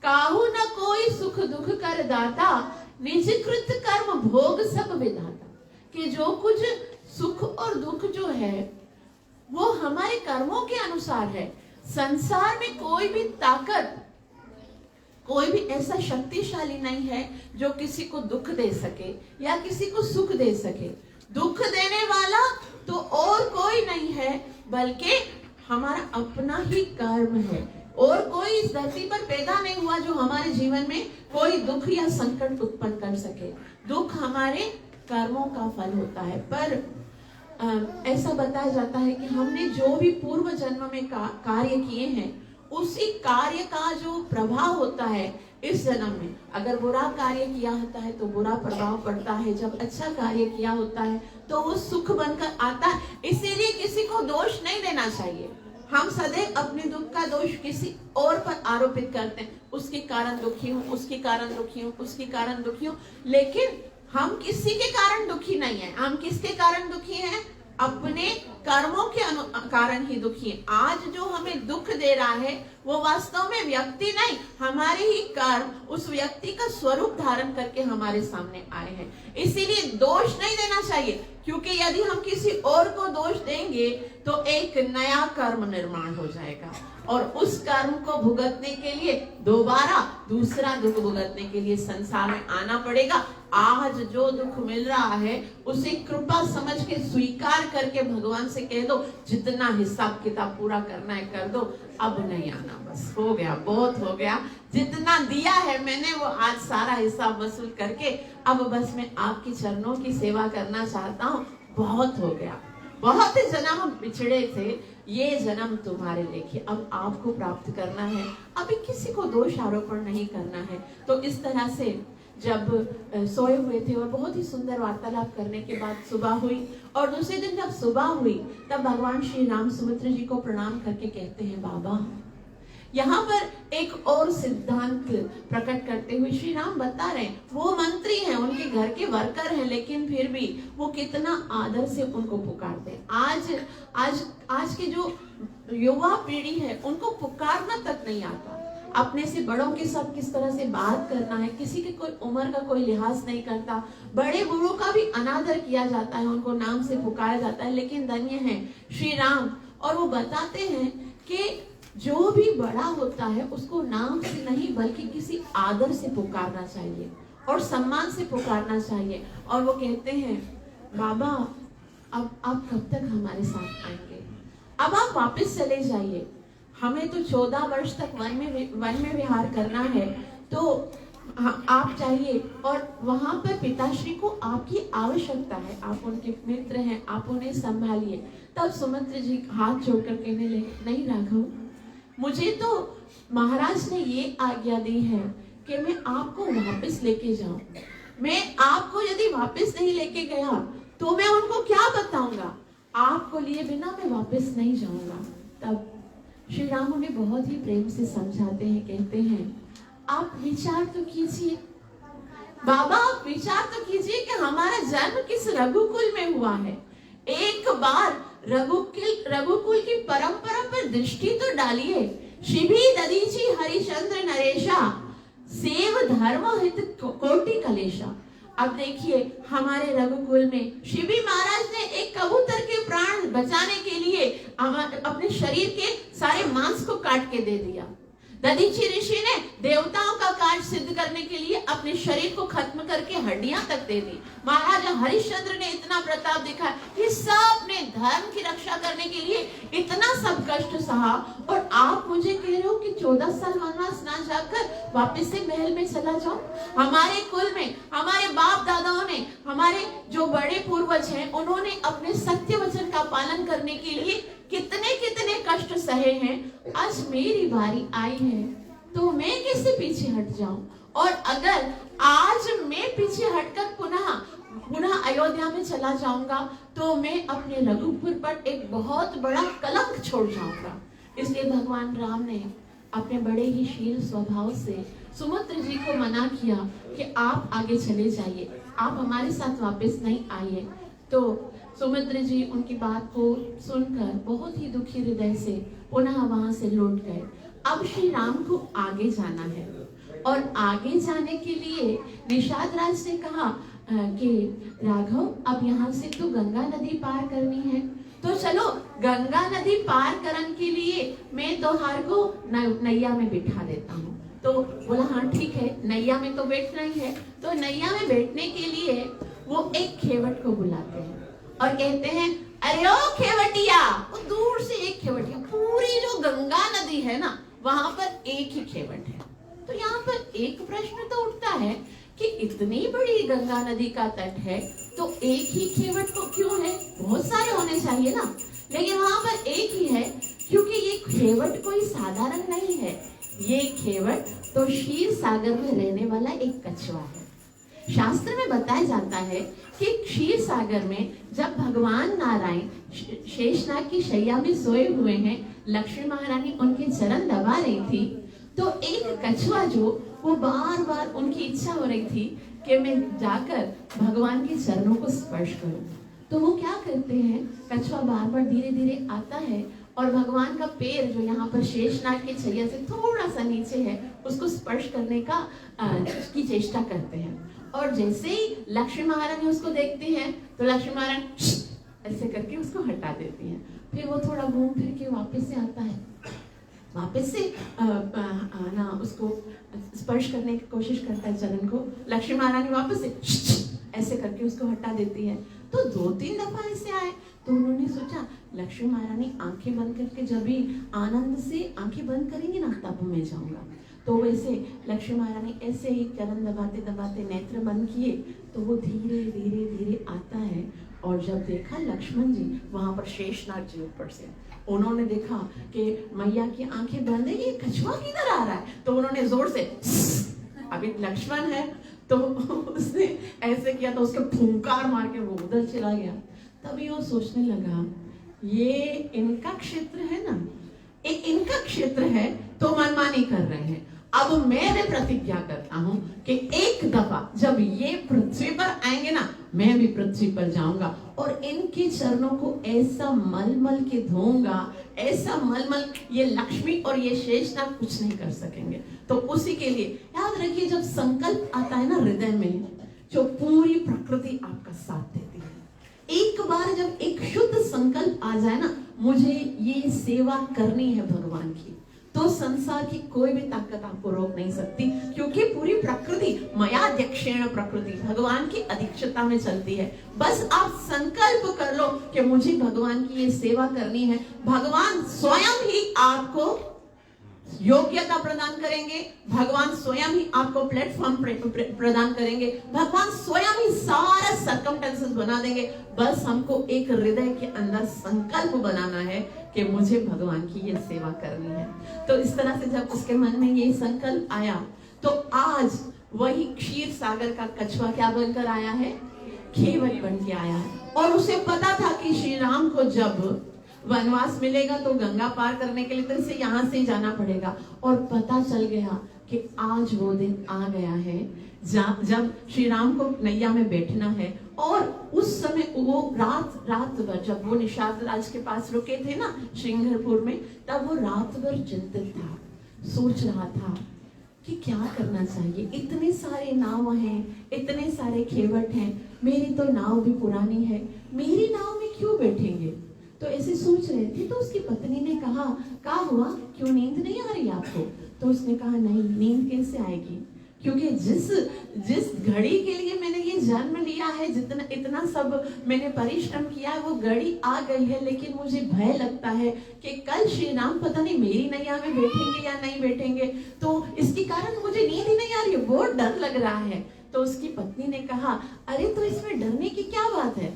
Speaker 3: काहू न कोई सुख दुख कर दाता, निज कृत कर्म भोग सब विधाता। कि जो कुछ सुख और दुख जो है वो हमारे कर्मों के अनुसार है। संसार में कोई भी ताकत, कोई भी ऐसा शक्तिशाली नहीं है जो किसी को दुख दे सके या किसी को सुख दे सके। दुख देने वाला तो और कोई नहीं है बल्कि हमारा अपना ही कर्म है। और कोई इस धरती पर पैदा नहीं हुआ जो हमारे जीवन में कोई दुख या संकट उत्पन्न कर सके। दुख हमारे कर्मों का फल होता है। पर ऐसा बताया जाता है कि हमने जो भी पूर्व जन्म में कार्य किए हैं उसी कार्य का जो प्रभाव होता है इस जन्म में, अगर बुरा कार्य किया होता है तो बुरा प्रभाव पड़ता है, जब अच्छा कार्य किया होता है तो वो सुख बनकर आता है। इसीलिए किसी को दोष नहीं देना चाहिए। हम सदैव अपने दुख का दोष किसी और पर आरोपित करते हैं, उसके कारण दुखी हूँ, उसके कारण दुखी हूँ, उसके कारण दुखी हूँ। लेकिन हम किसी के कारण दुखी नहीं है। हम किसके कारण दुखी हैं? अपने कर्मों के कारण ही दुखी है। आज जो हमें दुख दे रहा है वो वास्तव में व्यक्ति नहीं, हमारे ही कर्म उस व्यक्ति का स्वरूप धारण करके हमारे सामने आए हैं। इसीलिए दोष नहीं देना चाहिए, क्योंकि यदि हम किसी और को दोष देंगे तो एक नया कर्म निर्माण हो जाएगा और उस कर्म को भुगतने के लिए दोबारा दूसरा दुख भुगतने के लिए संसार में आना पड़ेगा। आज जो दुख मिल रहा है उसे कृपा समझ के स्वीकार करके भगवान से कह दो, जितना हिसाब किताब पूरा करना है कर दो, अब नहीं आना, बस हो गया, बहुत हो गया, जितना दिया है मैंने वो आज सारा हिसाब वसूल करके अब बस मैं आपकी चरणों की सेवा करना चाहता हूँ, बहुत हो गया, बहुत जन्म हम पिछड़े थे, ये जन्म तुम्हारे लेके अब आपको प्राप्त करना है, अभी किसी को दोष आरोपण नहीं करना है। तो इस तरह से जब सोए हुए थे और बहुत ही सुंदर वार्तालाप करने के बाद सुबह हुई और दूसरे दिन जब सुबह हुई तब भगवान श्री राम सुमित्रा जी को प्रणाम करके कहते हैं, बाबा यहाँ पर एक और सिद्धांत प्रकट करते हुए श्री राम बता रहे हैं, वो मंत्री हैं, उनके घर के वर्कर हैं, लेकिन फिर भी वो कितना आदर से उनको पुकारते हैं। आज की जो युवा पीढ़ी है उनको पुकारना तक नहीं आता, अपने से बड़ों के साथ किस तरह से बात करना है, किसी के कोई उम्र का कोई लिहाज नहीं करता, बड़े बूढ़ों का भी अनादर किया जाता है, उनको नाम से पुकारा जाता है। लेकिन धन्य है श्री राम, और वो बताते हैं कि जो भी बड़ा होता है उसको नाम से नहीं बल्कि किसी आदर से पुकारना चाहिए और सम्मान से पुकारना चाहिए। और वो कहते हैं, बाबा अब आप कब तक हमारे साथ आएंगे, अब आप वापस चले जाइए, हमें तो 14 वर्ष तक वन में विहार करना है, तो आप चाहिए और वहां पर पिताश्री को आपकी आवश्यकता है, आप उनके मित्र हैं, आप उन्हें संभालिए। तब सुमित्रा जी हाथ जोड़कर कहने लगे, नहीं राघव, मुझे तो महाराज ने ये आज्ञा दी है कि मैं आपको वापस लेके जाऊं, मैं आपको यदि वापस नहीं लेके गया तो मैं उनको क्या बताऊंगा, आपको लिए बिना मैं वापस नहीं जाऊंगा। तब श्री राम उन्हें बहुत ही प्रेम से समझाते हैं, कहते हैं, आप विचार तो कीजिए बाबा, आप विचार तो कीजिए कि हमारा जन्म किस रघुकुल में हुआ है, एक बार रघुकुल की परंपरा पर दृष्टि तो डालिए। शिभी दधीचि हरिश्चंद्र नरेशा, सेव धर्म हित कोटि कलेशा। अब देखिए हमारे रघुकुल में शिवी महाराज ने एक कबूतर के प्राण बचाने के लिए अपने शरीर के सारे मांस को काट के दे दिया। दधीचि ऋषि ने देवताओं का कार्य सिद्ध करने के लिए अपने शरीर को खत्म करके हड्डियां तक दे दी। महाराजा हरिश्चंद्र ने इतना प्रताप दिखाया, ये सब ने धर्म की रक्षा करने के लिए इतना सब कष्ट सहा, और आप मुझे कह रहे हो कि 14 साल वनवास ना जाकर वापस से महल में चला जाओ। हमारे कुल में हमारे बाप दादाओं ने, हमारे जो बड़े पूर्वज हैं, उन्होंने अपने सत्य वचन का पालन करने के लिए कितने कितने कष्ट सहे हैं। आज मेरी बारी आई है तो मैं कैसे पीछे हट जाऊं, और अगर आज मैं पीछे हटकर पुनः अयोध्या में चला जाऊंगा तो मैं अपने रघुकुल पर एक बहुत बड़ा कलंक छोड़ जाऊंगा। इसलिए भगवान राम ने अपने बड़े ही शील स्वभाव से सुमित्रा जी को मना किया कि आप आगे चले जाइए, आप हमारे साथ वापस नहीं आइए। तो सुमित्रा जी उनकी बात को सुनकर बहुत ही दुखी हृदय से पुनः वहां से लौट गए। अब श्री राम को आगे जाना है, और आगे जाने के लिए निषाद राज ने कहा कि राघव, अब यहाँ से तो गंगा नदी पार करनी है, तो चलो गंगा नदी पार करने के लिए मैं तोहार को नैया में बिठा देता हूँ। तो बोला, हाँ ठीक है, नैया में तो बैठना ही है। तो नैया में बैठने के लिए वो एक खेवट को बुलाते हैं और कहते हैं, अरे ओ खेवटिया। वो दूर से एक खेवटिया, पूरी जो गंगा नदी है ना वहां पर एक ही खेवट है। तो यहाँ पर एक प्रश्न तो उठता है कि इतनी बड़ी गंगा नदी का तट है तो एक ही खेवट को क्यों है, बहुत सारे होने चाहिए ना, लेकिन वहां पर एक ही है, क्योंकि ये खेवट कोई साधारण नहीं है, ये खेवट तो क्षीर सागर में रहने वाला एक कछुआ है। शास्त्र में बताया जाता है कि क्षीर सागर में जब भगवान नारायण शेषनाग की शैया में सोए हुए हैं, लक्ष्मी महारानी उनके चरण दबा रही थी, तो एक कछुआ जो वो बार बार उनकी इच्छा हो रही थी कि मैं जाकर भगवान के चरणों को स्पर्श करूं, तो वो क्या करते हैं, कछुआ बार बार धीरे धीरे आता है और भगवान का पैर जो यहाँ पर शेषनाग के छैया से थोड़ा सा नीचे है उसको स्पर्श करने की चेष्टा करते हैं। और जैसे ही लक्ष्मी महारानी उसको देखती हैं तो लक्ष्मी महारानी ऐसे करके उसको हटा देती हैं। फिर वो थोड़ा घूम फिर के वापस से आता है, वापस से ना उसको स्पर्श करने की कोशिश करता है चरण को। लक्ष्मी महारानी वापस से ऐसे करके उसको हटा देती है। तो 2-3 दफा ऐसे आए तो उन्होंने सोचा लक्ष्मी महारानी आंखें बंद करके जब भी आनंद से आंखें बंद करेंगी ना तब मैं जाऊंगा। तो वैसे लक्ष्मी महारानी ऐसे ही चरण दबाते दबाते नेत्र बंद किए तो वो धीरे धीरे धीरे आता है। और जब देखा लक्ष्मण जी वहां पर शेषनाग जी ऊपर से, उन्होंने देखा कि मैया की आंखें बंद है, ये कछुआ किधर आ रहा है। तो उन्होंने जोर से, अभी लक्ष्मण है तो उसने ऐसे किया तो उसके फूंकार मार के वो उधर चला गया। तभी वो सोचने लगा ये इनका क्षेत्र है ना, इनका क्षेत्र है तो मनमानी कर रहे हैं। अब मैं प्रतिज्ञा करता हूं कि एक दफा जब ये पृथ्वी पर आएंगे ना मैं भी पृथ्वी पर जाऊंगा और इनके चरणों को ऐसा मल के धोऊंगा, ऐसा मल ये लक्ष्मी और ये शेषनाग कुछ नहीं कर सकेंगे। तो उसी के लिए याद रखिए जब संकल्प आता है ना हृदय में, जो पूरी प्रकृति आपका साथ देती है। एक बार जब एक शुद्ध संकल्प आ जाए ना, मुझे ये सेवा करनी है भगवान की, तो संसार की कोई भी ताकत आपको रोक नहीं सकती, क्योंकि पूरी प्रकृति मयाध्यक्षेण प्रकृति भगवान की अधीक्षता में चलती है। बस आप संकल्प कर लो कि मुझे भगवान की ये सेवा करनी है, भगवान स्वयं ही आपको योग्यता प्रदान करेंगे, भगवान स्वयं ही आपको प्लेटफॉर्म प्रदान करेंगे, भगवान स्वयं ही सारा सर्कमस्टेंसेस बना देंगे। बस हमको एक हृदय के अंदर संकल्प बनाना है कि मुझे भगवान की ये सेवा करनी है। तो इस तरह से जब उसके मन में ये संकल्प आया तो आज वही क्षीर सागर का कछुआ क्या बनकर आया है, खेवट बन के आया है। और उसे पता था कि श्री राम को जब वनवास मिलेगा तो गंगा पार करने के लिए तो इसे यहाँ से ही जाना पड़ेगा। और पता चल गया कि आज वो दिन आ गया है जब श्री राम को नैया में बैठना है। और उस समय वो रात भर जब वो निषाद राज के पास रुके थे ना श्रृंगारपुर में, तब वो रात भर चिंतित था, सोच रहा था कि क्या करना चाहिए। इतने सारे नाव हैं, इतने सारे खेवट हैं, मेरी तो नाव भी पुरानी है, मेरी नाव में क्यों बैठेंगे। तो ऐसे सोच रहे थे तो उसकी पत्नी ने कहा, क्या हुआ, क्यों नींद नहीं आ रही आपको। तो उसने कहा नहीं, नींद कैसे आएगी, क्योंकि जिस घड़ी के लिए मैंने ये जन्म लिया है, जितना इतना सब मैंने परिश्रम किया है, वो घड़ी आ गई है। लेकिन मुझे भय लगता है कि कल श्री राम पता नहीं मेरी नैया में बैठेंगे या नहीं बैठेंगे, तो इसके कारण मुझे नींद ही नहीं आ रही है, बहुत डर लग रहा है। तो उसकी पत्नी ने कहा, अरे तो इसमें डरने की क्या बात है,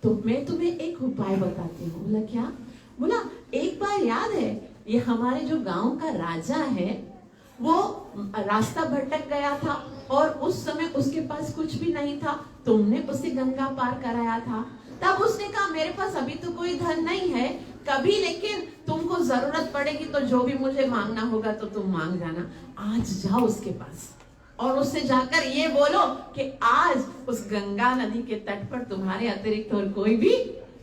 Speaker 3: तो मैं तुम्हें एक उपाय बताती हूँ। बोला क्या, बोला एक बार याद है ये हमारे जो गांव का राजा है वो रास्ता भटक गया था और उस समय उसके पास कुछ भी नहीं था, तुमने उसे गंगा पार कराया था। तब उसने कहा मेरे पास अभी तो कोई धन नहीं है, कभी लेकिन तुमको जरूरत पड़ेगी तो जो भी मुझे मांगना होगा तो तुम मांग जाना। आज जाओ उसके पास और उससे जाकर ये बोलो कि आज उस गंगा नदी के तट पर तुम्हारे अतिरिक्त और कोई भी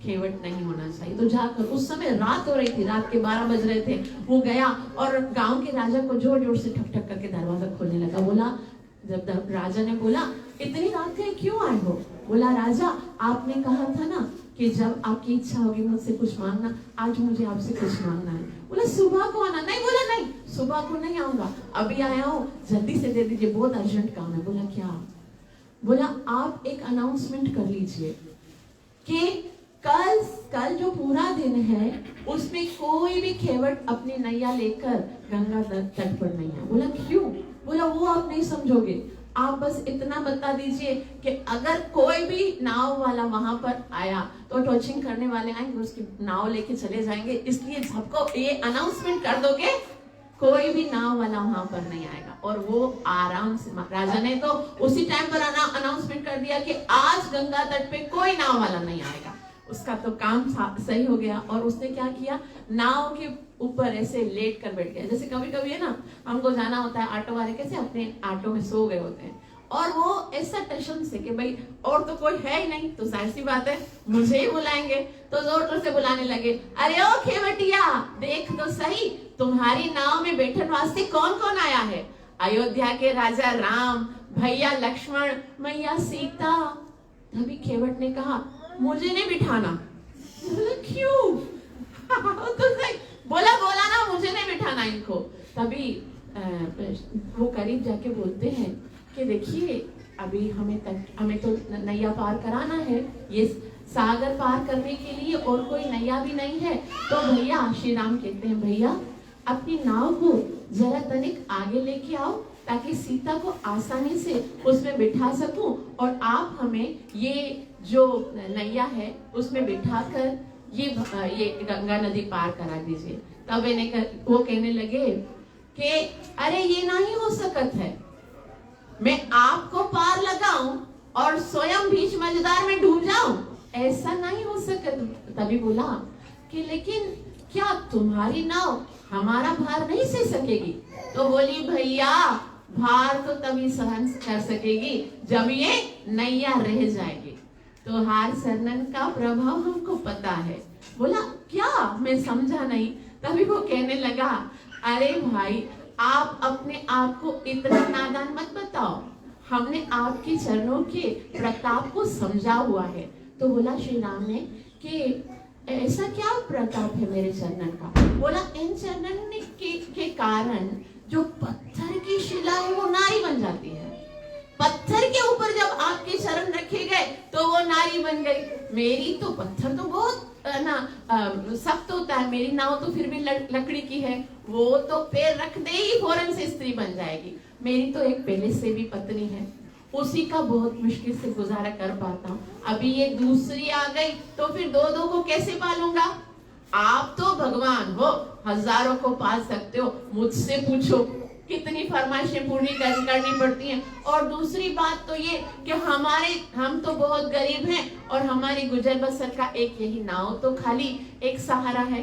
Speaker 3: खेवट नहीं होना चाहिए। तो जाकर, उस समय रात हो रही थी, रात के 12 बज रहे थे, वो गया और गांव के राजा को जोर जोर से ठक ठक करके दरवाजा खोलने लगा। बोला, जब राजा ने बोला इतनी रात में क्यों आए हो, बोला राजा आपने कहा था ना कि जब आपकी इच्छा होगी मुझसे कुछ मांगना, आज मुझे आपसे कुछ मांगना है। बोला सुबह को आना। नहीं, बोला नहीं सुबह को नहीं आऊंगा, अभी आया हूँ, जल्दी से दे दीजिए, बहुत अर्जेंट काम है। बोला क्या, बोला आप एक अनाउंसमेंट कर लीजिए कि कल जो पूरा दिन है उसमें कोई भी खेवट अपनी नैया लेकर गंगा तट पर नहीं है। बोला क्यों, बोला वो आप नहीं समझोगे, आप बस इतना बता दीजिए कि अगर कोई भी नाव वाला वहां पर आया तो टॉर्चिंग करने वाले आएंगे, उसकी नाव लेके चले जाएंगे, इसलिए सबको ये अनाउंसमेंट कर दोगे, कोई भी नाव वाला वहां पर नहीं आएगा। और वो आराम से, राजा ने तो उसी टाइम पर अनाउंसमेंट कर दिया कि आज गंगा तट पे कोई नाव वाला नहीं आएगा। उसका तो काम सही हो गया। और उसने क्या किया, नाव के ऊपर ऐसे लेट कर बैठ गया। जैसे कभी कभी है ना, हमको जाना होता है, ऑटो वाले कैसे अपने ऑटो में सो गए होते हैं और वो ऐसा टशन से कि भाई और तो कोई है ही नहीं, तो जाहिर सी बात है मुझे ही बुलाएंगे। तो जोर जोर से बुलाने लगे, अरे ओ खेवटिया देख तो सही, तुम्हारी नाव में बैठने वास्ते कौन कौन आया है? अयोध्या के राजा राम, भैया लक्ष्मण, मैया सीता। तभी खेवट ने कहा, मुझे नहीं बिठाना। बोला क्यों? तो सही बोला ना, मुझे नहीं बिठाना इनको। तभी वो करीब जाके बोलते हैं कि देखिए अभी हमें तो नैया पार कराना है, ये सागर पार करने के लिए और कोई नैया भी नहीं है। तो भैया श्री राम कहते हैं, भैया अपनी नाव को जरा तनिक आगे लेके आओ ताकि सीता को आसानी से उसमें बिठा सकूं, और आप हमें ये जो नैया है उसमें बिठाकर ये गंगा नदी पार करा दीजिए। तब वो कहने लगे कि अरे ये नहीं हो सकत है, मैं आपको पार लगाऊं और स्वयं बीच मझधार में डूब जाऊं, ऐसा नहीं हो सकत। तभी बोला कि लेकिन क्या तुम्हारी नाव हमारा भार नहीं सह सकेगी? तो बोली भैया भार तो तभी सहन कर सकेगी जब ये नैया रह जाएगी। तो हार सरनन का प्रभाव हमको पता है। बोला क्या? मैं समझा नहीं। तभी वो कहने लगा, अरे भाई आप अपने आप को इतना नादान मत बताओ, हमने आपके चरणों के प्रताप को समझा हुआ है। तो बोला श्री राम ने कि ऐसा क्या प्रताप है मेरे चरणन का? बोला इन चरणन के कारण जो पत्थर की शिला है वो नारी बन जाती है। पत्थर के ऊपर जब आपके चरण रखे गए तो वो नारी बन गई। मेरी तो पत्थर तो बहुत सख्त होता है, मेरी नाव तो फिर भी लकड़ी की है, वो तो पैर रख दे ही फौरन से स्त्री बन जाएगी। मेरी तो एक पहले से भी पत्नी है, उसी का बहुत मुश्किल से गुजारा कर पाता हूँ, अभी ये दूसरी आ गई तो फिर दो को कैसे पालूंगा? आप तो भगवान हो, हजारों को पाल सकते हो, मुझसे पूछो कितनी फरमाइशें पूरी करनी पड़ती हैं। और दूसरी बात तो ये कि हम तो बहुत गरीब हैं और हमारी गुजर बसर का एक यही नाव तो खाली एक सहारा है।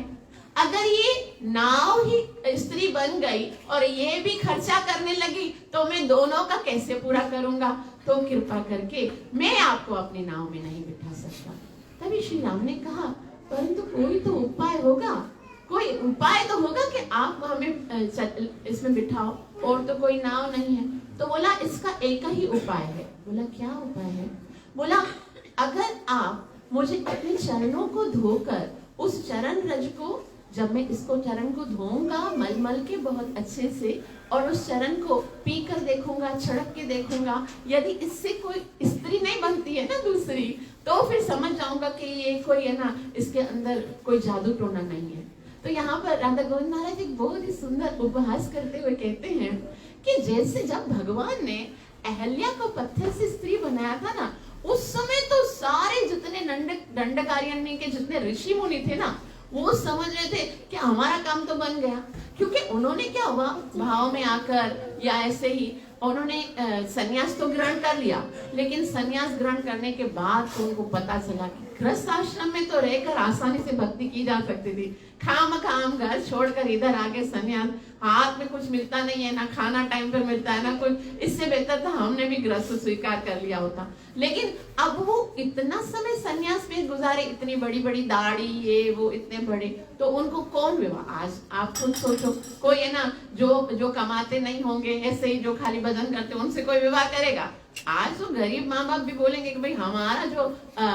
Speaker 3: अगर ये नाव ही स्त्री बन गई और ये भी खर्चा करने लगी तो मैं दोनों का कैसे पूरा करूंगा? तो कृपा करके मैं आपको अपनी नाव में नहीं बिठा सकता। तभी श्री राम ने कहा, परंतु कोई तो उपाय होगा, कोई उपाय तो होगा कि आप हमें इसमें बिठाओ, और तो कोई नाव नहीं है। तो बोला इसका एक ही उपाय है। बोला क्या उपाय है? बोला अगर आप मुझे अपने चरणों को धोकर उस चरण रज को, जब मैं इसको चरण को धोऊंगा मल के बहुत अच्छे से और उस चरण को पी कर देखूंगा, छड़क के देखूंगा, यदि इससे कोई स्त्री नहीं बनती है ना दूसरी, तो फिर समझ जाऊंगा कि ये कोई है ना, इसके अंदर कोई जादू टोना नहीं है। तो यहाँ पर राधा गोविंद महाराज एक बहुत ही सुंदर उपहास करते हुए कहते हैं कि जैसे जब भगवान ने अहल्या को पत्थर से स्त्री बनाया था ना, उस समय तो सारे जितने दंडकारण्य के जितने ऋषि मुनि थे ना, वो समझ रहे थे कि हमारा काम तो बन गया, क्योंकि उन्होंने क्या हुआ, भाव में आकर या ऐसे ही उन्होंने सन्यास तो ग्रहण कर लिया, लेकिन सन्यास ग्रहण करने के बाद तो उनको पता चला कि गृहस्थ आश्रम में तो रहकर आसानी से भक्ति की जा सकती थी, खाम घर छोड़कर इधर आके सन्यास, हाथ में कुछ मिलता नहीं है, ना खाना टाइम पर मिलता है ना कुछ, इससे बेहतर था हमने भी गृहस्थ स्वीकार कर लिया होता। लेकिन अब वो इतना समय सन्यास में गुजारे, इतनी बड़ी बड़ी दाढ़ी ये वो इतने बड़े, तो उनको कौन विवाह? आज आप खुद सोचो, कोई है ना जो कमाते नहीं होंगे, ऐसे ही जो खाली भजन करते, उनसे कोई विवाह करेगा? आज तो गरीब माँ बाप भी बोलेंगे कि भाई हमारा जो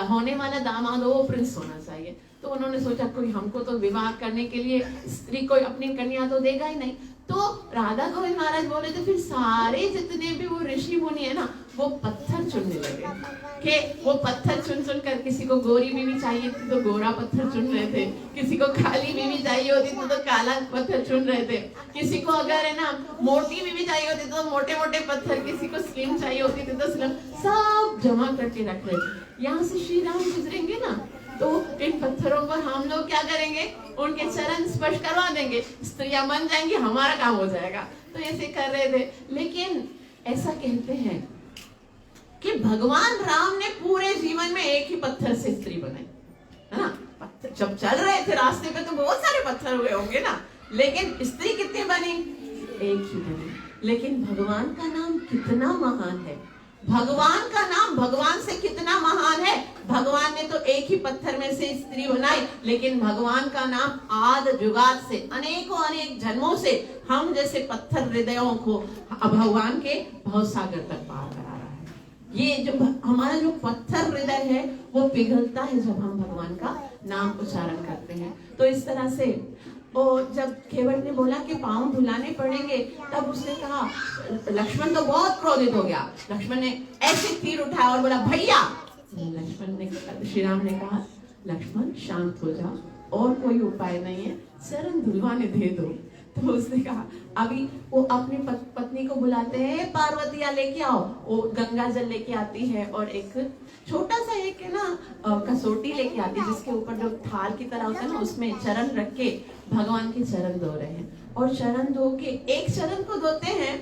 Speaker 3: होने वाला दामाद हो वो प्रिंस होना चाहिए। तो उन्होंने सोचा कोई हमको तो विवाह करने के लिए स्त्री कोई अपनी कन्या तो देगा ही नहीं। तो राधा गोविंद महाराज बोले थे फिर सारे जितने भी वो ऋषि मुनि है ना, वो पत्थर चुनने लगे कि वो पत्थर चुन कर, किसी को गोरी बीवी चाहिए थी तो गोरा पत्थर चुन रहे थे, किसी को काली बीवी चाहिए होती थी तो काला पत्थर चुन रहे थे, किसी को अगर है ना मोटी बीवी चाहिए होती तो मोटे मोटे पत्थर, किसी को स्लिम चाहिए होती थी तो स्लिम, सब जमा करके रख रहे थे। यहाँ से श्री राम गुजरेंगे ना तो इन पत्थरों पर हम लोग क्या करेंगे, उनके चरण स्पर्श करवा देंगे, स्त्रियां बन जाएंगी, हमारा काम हो जाएगा। तो ऐसे कर रहे थे। लेकिन ऐसा कहते हैं कि भगवान राम ने पूरे जीवन में एक ही पत्थर से स्त्री बनाई, है ना। पत्थर जब चल रहे थे रास्ते पे तो बहुत सारे पत्थर हुए होंगे ना, लेकिन स्त्री कितनी बनी? एक ही बनी। लेकिन भगवान का नाम कितना महान है, भगवान का नाम भगवान से कितना महान है। भगवान ने तो एक ही पत्थर में से स्त्री बनाई, लेकिन भगवान का नाम आद जुगाद से अनेकों अनेक जन्मों से हम जैसे पत्थर हृदयों को भगवान के भवसागर तक पार करा रहा है। ये जो हमारा जो पत्थर हृदय है वो पिघलता है जब हम भगवान का नाम उच्चारण करते हैं। तो इस तरह से और जब केवट ने बोला कि पांव धुलाने पड़ेंगे, तब उसने कहा, लक्ष्मण तो बहुत क्रोधित हो गया। लक्ष्मण ने ऐसे तीर उठाया और बोला भैया। लक्ष्मण ने, श्री राम ने कहा लक्ष्मण शांत हो जा, और कोई उपाय नहीं है, चरण धुलवाने दे दो। तो उसने कहा अभी वो अपनी पत्नी को बुलाते हैं, पार्वतिया लेके आओ। वो गंगा जल लेके आती है और एक छोटा सा एक है ना कसोटी लेके आती है, जिसके ऊपर जो थाल की तरह होता है ना, उसमें चरण रख के भगवान के चरण धो रहे हैं। और चरण धो के एक चरण को धोते हैं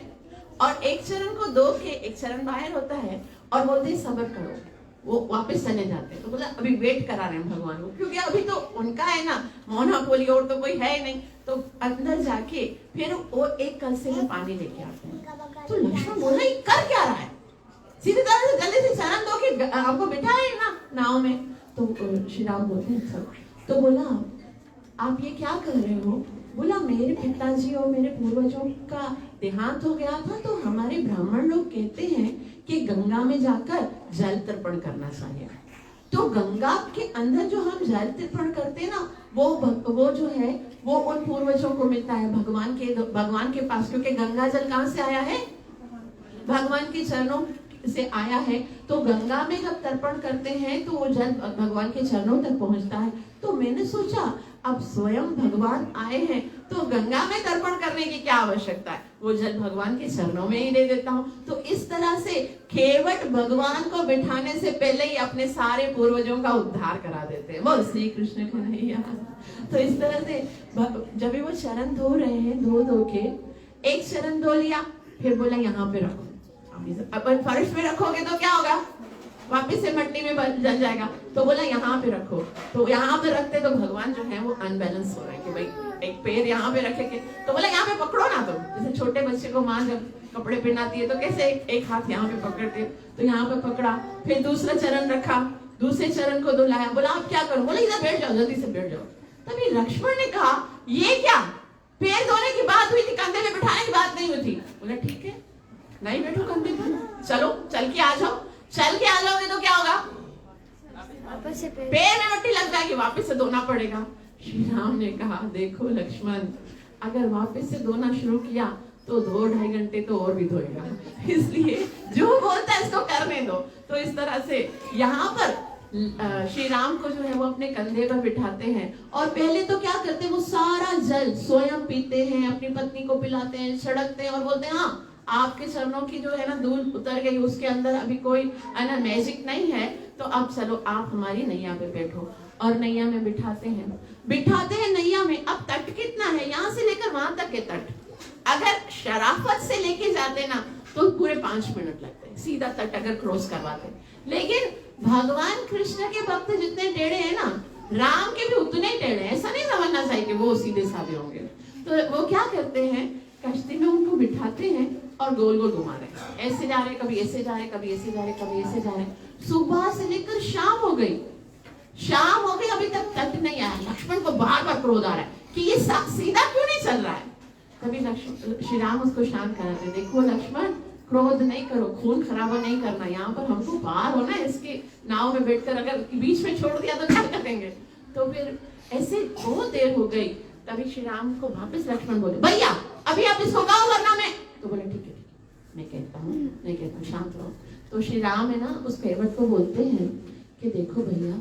Speaker 3: और एक चरण को धो के एक चरण बाहर होता है और बोलते हैं सब्र करो। वो वापस चले जाते हैं। तो बोला अभी वेट करा रहे हैं भगवान को, क्योंकि अभी तो उनका है ना मोनोपोली, और तो कोई है नहीं। तो अंदर जाके फिर वो एक कलसे में पानी लेके आते हैं। तो लक्ष्मण बोला ये कर क्या रहा है, सीधी तरह से जल्दी से चरण धो के आपको बिठाए ना नाव में। तो श्री राम बोलते हैं सब। तो बोला आप ये क्या कर रहे हो। बोला मेरे पिताजी और मेरे पूर्वजों का देहांत हो गया था, तो हमारे ब्राह्मण लोग कहते हैं कि गंगा में जाकर जल तर्पण करना चाहिए। तो गंगा के अंदर जो हम जल तर्पण करते हैं ना, वो जो है वो उन पूर्वजों को मिलता है भगवान के पास, क्योंकि गंगा जल कहाँ से आया है, भगवान के चरणों से आया है। तो गंगा में जब तर्पण करते हैं तो वो जल भगवान के चरणों तक पहुंचता है। तो मैंने सोचा अब स्वयं भगवान आए हैं तो गंगा में तर्पण करने की क्या आवश्यकता है, वो जल भगवान के चरणों में ही दे देता हूँ। तो इस तरह से केवट भगवान को बिठाने से पहले ही अपने सारे पूर्वजों का उद्धार करा देते हैं। बोल श्री कृष्ण को नहीं। तो इस तरह से जब वो चरण धो रहे हैं, धो के एक चरण धो लिया, फिर बोला यहाँ पे रखो। अपन फर्श में रखोगे तो क्या होगा, वापिस से मिट्टी में जल जाएगा। तो बोला यहाँ पे रखो। तो यहाँ पे रखते तो भगवान जो है वो अनबैलेंस हो रहे हैं कि भाई एक पैर यहाँ पे रखेंगे। तो बोला यहाँ पे पकड़ो ना। तो जैसे छोटे बच्चे को माँ जब कपड़े पहनाती है तो कैसे एक हाथ यहाँ पे पकड़ते, तो यहाँ पे पकड़ा। फिर दूसरा चरण रखा, दूसरे चरण को धुलाया। बोला आप क्या करो। बोला इधर बैठ जाओ, जल्दी से बैठ जाओ। तभी लक्ष्मण ने कहा ये क्या, पैर धोने की बात हुई थी, कंधे में बिठाने की बात नहीं हुई थी। बोला ठीक है नहीं बैठो कंधे पर, चलो चल के आ जाओ। चल के आ जाओगे तो क्या होगा,
Speaker 2: वापस से
Speaker 3: पैर में मिट्टी लग जाएगी, वापस से धोना पड़ेगा। श्री राम ने कहा देखो लक्ष्मण, अगर वापस से धोना शुरू किया तो 2-2.5 घंटे तो और भी धोएगा, इसलिए जो बोलता है इसको करने दो। तो इस तरह से यहाँ पर श्री राम को जो है वो अपने कंधे पर बिठाते हैं और पहले तो क्या करते हैं, वो सारा जल स्वयं पीते हैं, अपनी पत्नी को पिलाते हैं, छिड़कते हैं और बोलते हैं हाँ आपके चरणों की जो है ना धूल उतर गई, उसके अंदर अभी कोई ना मैजिक नहीं है, तो अब चलो आप हमारी नैया पे बैठो। और नैया में बिठाते हैं नैया में। अब तट कितना है, यहाँ से लेकर वहां तक के तट, अगर शराफत से लेके जाते ना तो पूरे 5 मिनट लगते हैं सीधा तट अगर क्रॉस करवाते। लेकिन भगवान कृष्ण के भक्त जितने टेढ़े हैं ना, राम के भी उतने ही टेढ़े हैं। ऐसा नहीं समझना चाहिए कि वो सीधे साधे होंगे। तो वो क्या करते हैं, कश्ती में उनको बिठाते हैं और गोल गोल घुमा रहे हैं, ऐसे जा रहे, कभी ऐसे जा रहे, कभी ऐसे जा रहे, कभी ऐसे जा रहे। सुबह से लेकर शाम हो गई, अभी तक तट नहीं आया। लक्ष्मण को बार बार क्रोध आ रहा है कि ये सीधा क्यों नहीं चल रहा है। तभी श्री राम उसको शांत कराते, देखो लक्ष्मण क्रोध नहीं करो, खून खराबा नहीं करना, यहाँ पर हमको पार होना है। इसके नाव में बैठकर अगर बीच में छोड़ दिया तो क्या करेंगे। तो फिर ऐसे बहुत देर हो गई। तभी श्री राम को वापस लक्ष्मण बोले भैया अभी आप इसको गाओ वरना मैं। तो बोले ठीक है मैं कहता हूँ, शांत रहो। तो श्री राम है ना उस केवट को बोलते हैं कि देखो भैया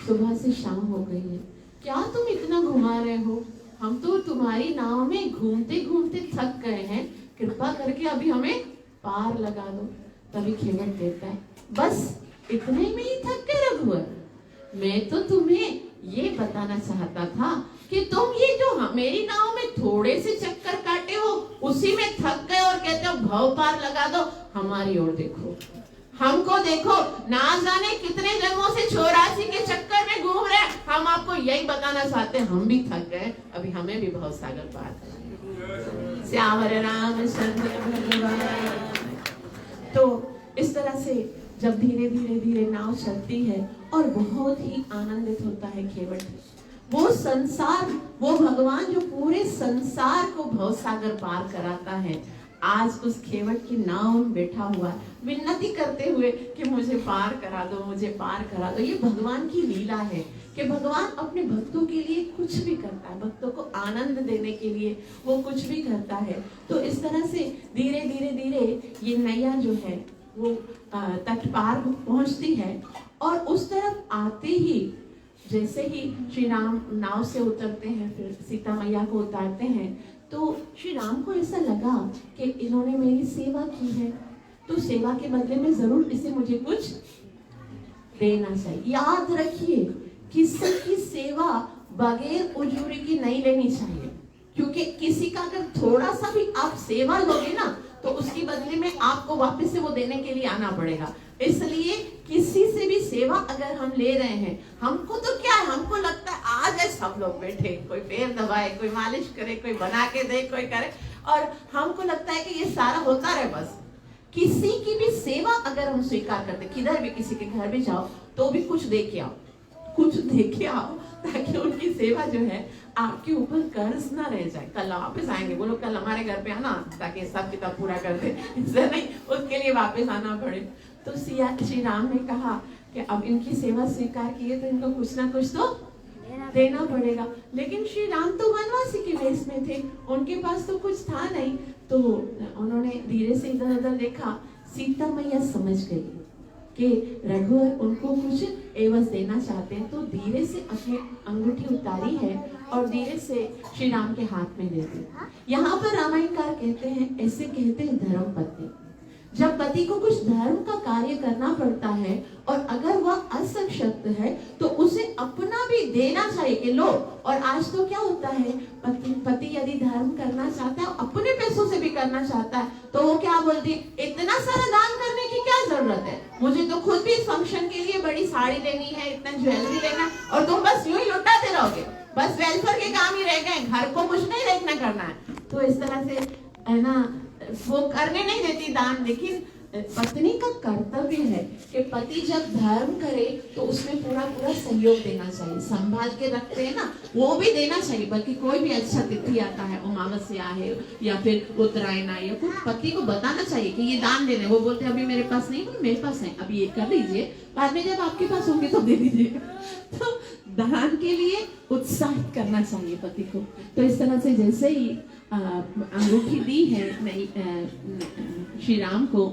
Speaker 3: सुबह से शाम हो गई है, क्या तुम इतना घुमा रहे हो, हम तो तुम्हारी नाव में घूमते घूमते थक गए हैं, कृपा करके अभी हमें पार लगा दो। तभी केवट कहता है बस इतने में ही थक गए रघुवर, मैं तो तुम्हें ये बताना चाहता था कि तुम ये जो मेरी नाव में थोड़े से चक्कर काटे हो उसी में थक गए और कहते हो भव पार लगा दो। हमारी ओर देखो, हमको देखो, ना जाने कितने जन्मों से 84 के चक्कर में घूम रहे। हम आपको यही बताना चाहते हैं, हम भी थक गए, अभी हमें भी भव सागर पार करना। श्यावर रामचंद्र भगवान। तो इस तरह तरह से जब धीरे धीरे धीरे नाव चलती है और बहुत ही आनंदित होता है खेवट। वो संसार, वो भगवान जो पूरे संसार को भवसागर पार कराता है, आज उस खेवट की नाव में बैठा हुआ है, विनती करते हुए कि मुझे पार करा दो, मुझे पार करा दो। ये भगवान की लीला है कि भगवान अपने भक्तों के लिए कुछ भी करता है, भक्तों को आनंद देने के लिए वो कुछ भी करता है। तो इस तरह से धीरे धीरे धीरे ये नैया जो है वो तट पार पहुंचती है और उस तरफ आते ही जैसे ही श्री राम नाव से उतरते हैं, फिर सीता मैया को उतारते हैं, तो श्री राम को ऐसा लगा कि इन्होंने मेरी सेवा की है, तो सेवा के बदले में जरूर इसे मुझे कुछ देना चाहिए। याद रखिए, किसी की सेवा बगैर उजूरी की नहीं लेनी चाहिए, क्योंकि किसी का अगर थोड़ा सा भी आप सेवा लोगे ना तो उसकी बदले में आपको वापस से वो देने के लिए आना पड़ेगा। इसलिए किसी से भी सेवा अगर हम ले रहे हैं, हमको तो क्या है, हमको लगता है आ जाए सब लोग बैठे, कोई पैर दबाए, कोई मालिश करे, कोई बना के दे, कोई करे, और हमको लगता है कि ये सारा होता रहे बस। किसी की भी सेवा अगर हम स्वीकार करते, किधर भी किसी के घर भी जाओ तो भी कुछ दे के आओ, कुछ दे के आओ, ताकि उनकी सेवा जो है आपके ऊपर कर्ज ना रह जाए। कल वापस आएंगे, बोलो कल हमारे घर पे आना ताकि हिसाब किताब पूरा कर दे, इससे नहीं उसके लिए वापस आना पड़े। तो श्री राम ने कहा कि अब इनकी सेवा स्वीकार की है तो इनको कुछ ना कुछ तो देना पड़ेगा। लेकिन श्री राम तो वनवासी के वेश में थे, उनके पास तो कुछ था नहीं। तो उन्होंने धीरे से इधर उधर देखा, सीता मैया समझ गई कि रघुवर उनको कुछ एवज देना चाहते हैं, तो धीरे से अपनी अंगूठी उतारी है और धीरे से श्री राम के हाथ में दे दी। यहाँ पर रामायणकार कहते हैं, ऐसे कहते हैं धर्म पत्नी, जब पति को कुछ धर्म का कार्य करना पड़ता है और अगर वह असशक्त है तो उसे अपना भी देना चाहिए कि लो। और आज तो क्या होता है, पति यदि धर्म करना चाहता है, अपने पैसों से भी करना चाहता है, तो वो क्या बोलती है, इतना सारा दान करने की क्या जरूरत है, मुझे तो खुद भी फंक्शन के लिए बड़ी साड़ी लेनी है, इतना ज्वेलरी लेना, और तुम बस यूं ही लुटाते रहोगे, बस वेलफेयर के काम ही रह गए, घर को कुछ नहीं देखना करना है। तो इस तरह से है ना, वो करने नहीं देती दान। लेकिन पत्नी का कर्तव्य है कि पति जब धर्म करे तो उसमें पूरा पूरा सहयोग देना चाहिए, संभाल के रखते हैं ना, वो भी देना चाहिए। बल्कि कोई भी अच्छा तिथि आता है, अमावस्या है या फिर उत्तरायण है, या कुछ पति को बताना चाहिए कि ये दान देने। वो बोलते अभी मेरे पास नहीं, मेरे पास है, अभी ये कर लीजिए, बाद में जब आपके पास होंगे तो दे दीजिए। तो दान के लिए उत्साहित करना चाहिए पति को। तो इस तरह से जैसे ही अंगूठी दी है श्री राम को,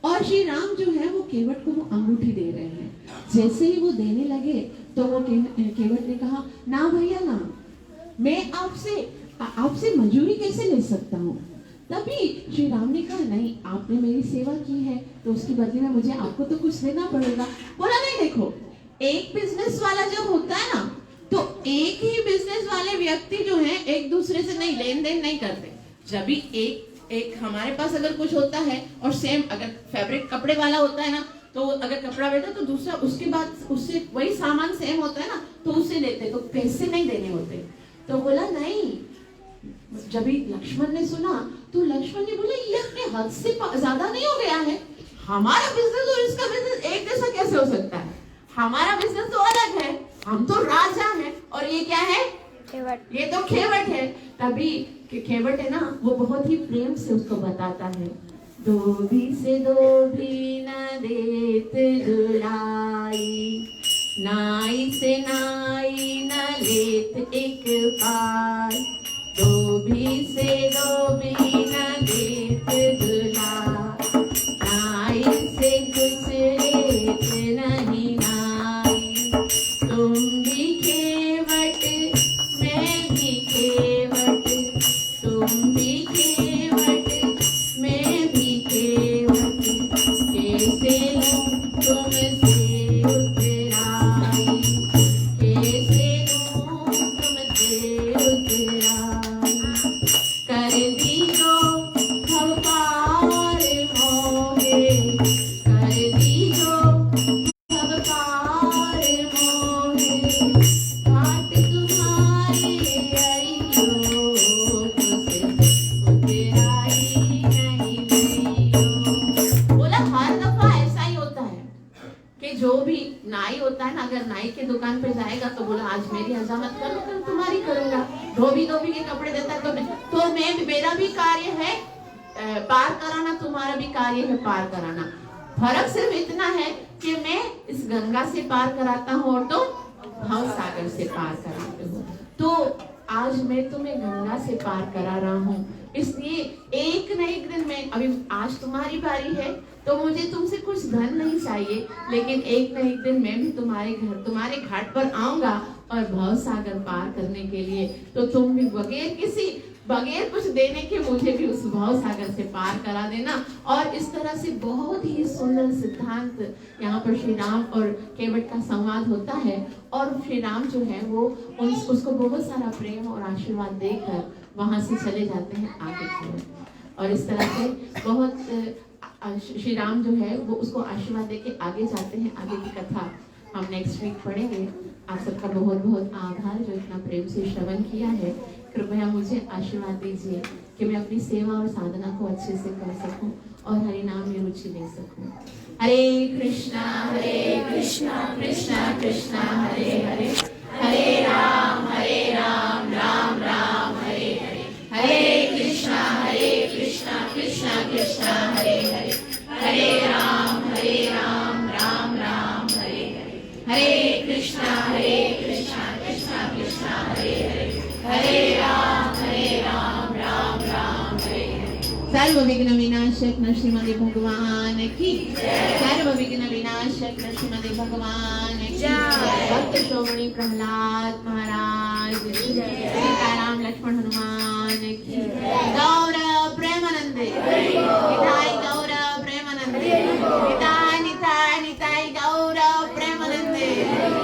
Speaker 3: और श्री राम जो है वो केवट को वो अंगूठी दे रहे हैं। जैसे ही वो देने लगे तो वो केवट ने कहा, ना भैया ना, मैं आपसे मजूरी कैसे ले सकता हूँ। तभी श्री राम ने कहा, नहीं आपने मेरी सेवा की है तो उसके बदले में मुझे आपको तो कुछ देना पड़ेगा। बोला नहीं, देखो एक बिजनेस वाला जब होता है ना, तो एक ही बिजनेस वाले व्यक्ति जो है एक दूसरे से नहीं लेन देन नहीं करते। जब भी एक हमारे पास अगर कुछ होता है और सेम अगर फैब्रिक कपड़े वाला होता है ना, तो अगर कपड़ा बेटा तो दूसरा उसके बाद उससे वही सामान सेम होता है ना, तो उससे लेते, तो पैसे नहीं देने होते। तो बोला नहीं। जब भी लक्ष्मण ने सुना तो लक्ष्मण ने बोला, ये अपने हद से ज्यादा नहीं हो गया है, हमारा बिजनेस और इसका बिजनेस एक जैसा कैसे हो सकता है, हमारा बिजनेस तो अलग है, हम तो राजा हैं और ये क्या है, खेवट, ये तो खेवट है। तभी खेवट है ना, वो बहुत ही प्रेम से उसको बताता है, धोबी से धोबी न देत दुलाई, नाई से नाई न लेत एक पार, धोबी से धोबी न देत दुलाई, नाई से कुछ लेत नहीं नाई, तुम भी खेवट मैं भी खेवट, तुम भी खेवट मैं भी खेवट, कैसे लूं तुमसे उतराई, कैसे लूं तुमसे उतराई, कर दी नाई होता है ना, अगर नाई के दुकान पे जाएगा तो बोला आज मेरी हजामत कर लो, कल तुम्हारी करूंगा। धोबी के कपड़े देता है तो मैं मेरा भी कार्य है पार कराना, तुम्हारा भी कार्य है पार कराना। फर्क सिर्फ इतना है कि मैं इस गंगा से पार कराता हूँ और तुम भव सागर से पार कराते हो। तो आज मैं तुम्हें गंगा से पार करा रहा हूँ, इसलिए एक न एक दिन में, अभी आज तुम्हारी बारी है तो मुझे तुमसे कुछ धन नहीं चाहिए, लेकिन एक न एक दिन मैं भी तुम्हारे घाट पर आऊंगा और भव सागर पार करने के लिए। तो तुम भी बगैर कुछ देने के मुझे भी उस भव सागर से पार करा देना। और इस तरह से बहुत ही सुंदर सिद्धांत यहाँ पर श्री राम और केवट का संवाद होता है। और श्री राम जो है वो उसको बहुत सारा प्रेम और आशीर्वाद देकर वहां से चले जाते हैं आगे की ओर। और इस तरह से बहुत श्री राम जो है वो उसको आशीर्वाद देके आगे जाते हैं। आगे की कथा हम नेक्स्ट वीक पढ़ेंगे। आप सबका बहुत बहुत आभार जो इतना प्रेम से श्रवण किया है। कृपया मुझे आशीर्वाद दीजिए कि मैं अपनी सेवा और साधना को अच्छे से कर सकूं और हरि नाम में रुचि ले सकूं। हरे कृष्णा कृष्णा कृष्णा हरे हरे, हरे राम राम राम हरे हरे, हरे कृष्णा कृष्णा कृष्णा हरे हरे, हरे राम राम राम हरे हरे, हरे कृष्णा कृष्णा कृष्णा हरे हरे, हरे राम राम हरे हरे। सर्व विघ्न विनाशक श्रीमद् भगवान की जय। सर्व विघ्न विनाशक श्रीमद् भगवान की जय। भक्त श्रोमणी प्रहलाद महाराज की जय। सीताराम लक्ष्मण हनुमान की जय। गौरव प्रेमानंदे निताई, गौरव प्रेमानंदे निताई, निताई निताई गौरव प्रेमानंदे।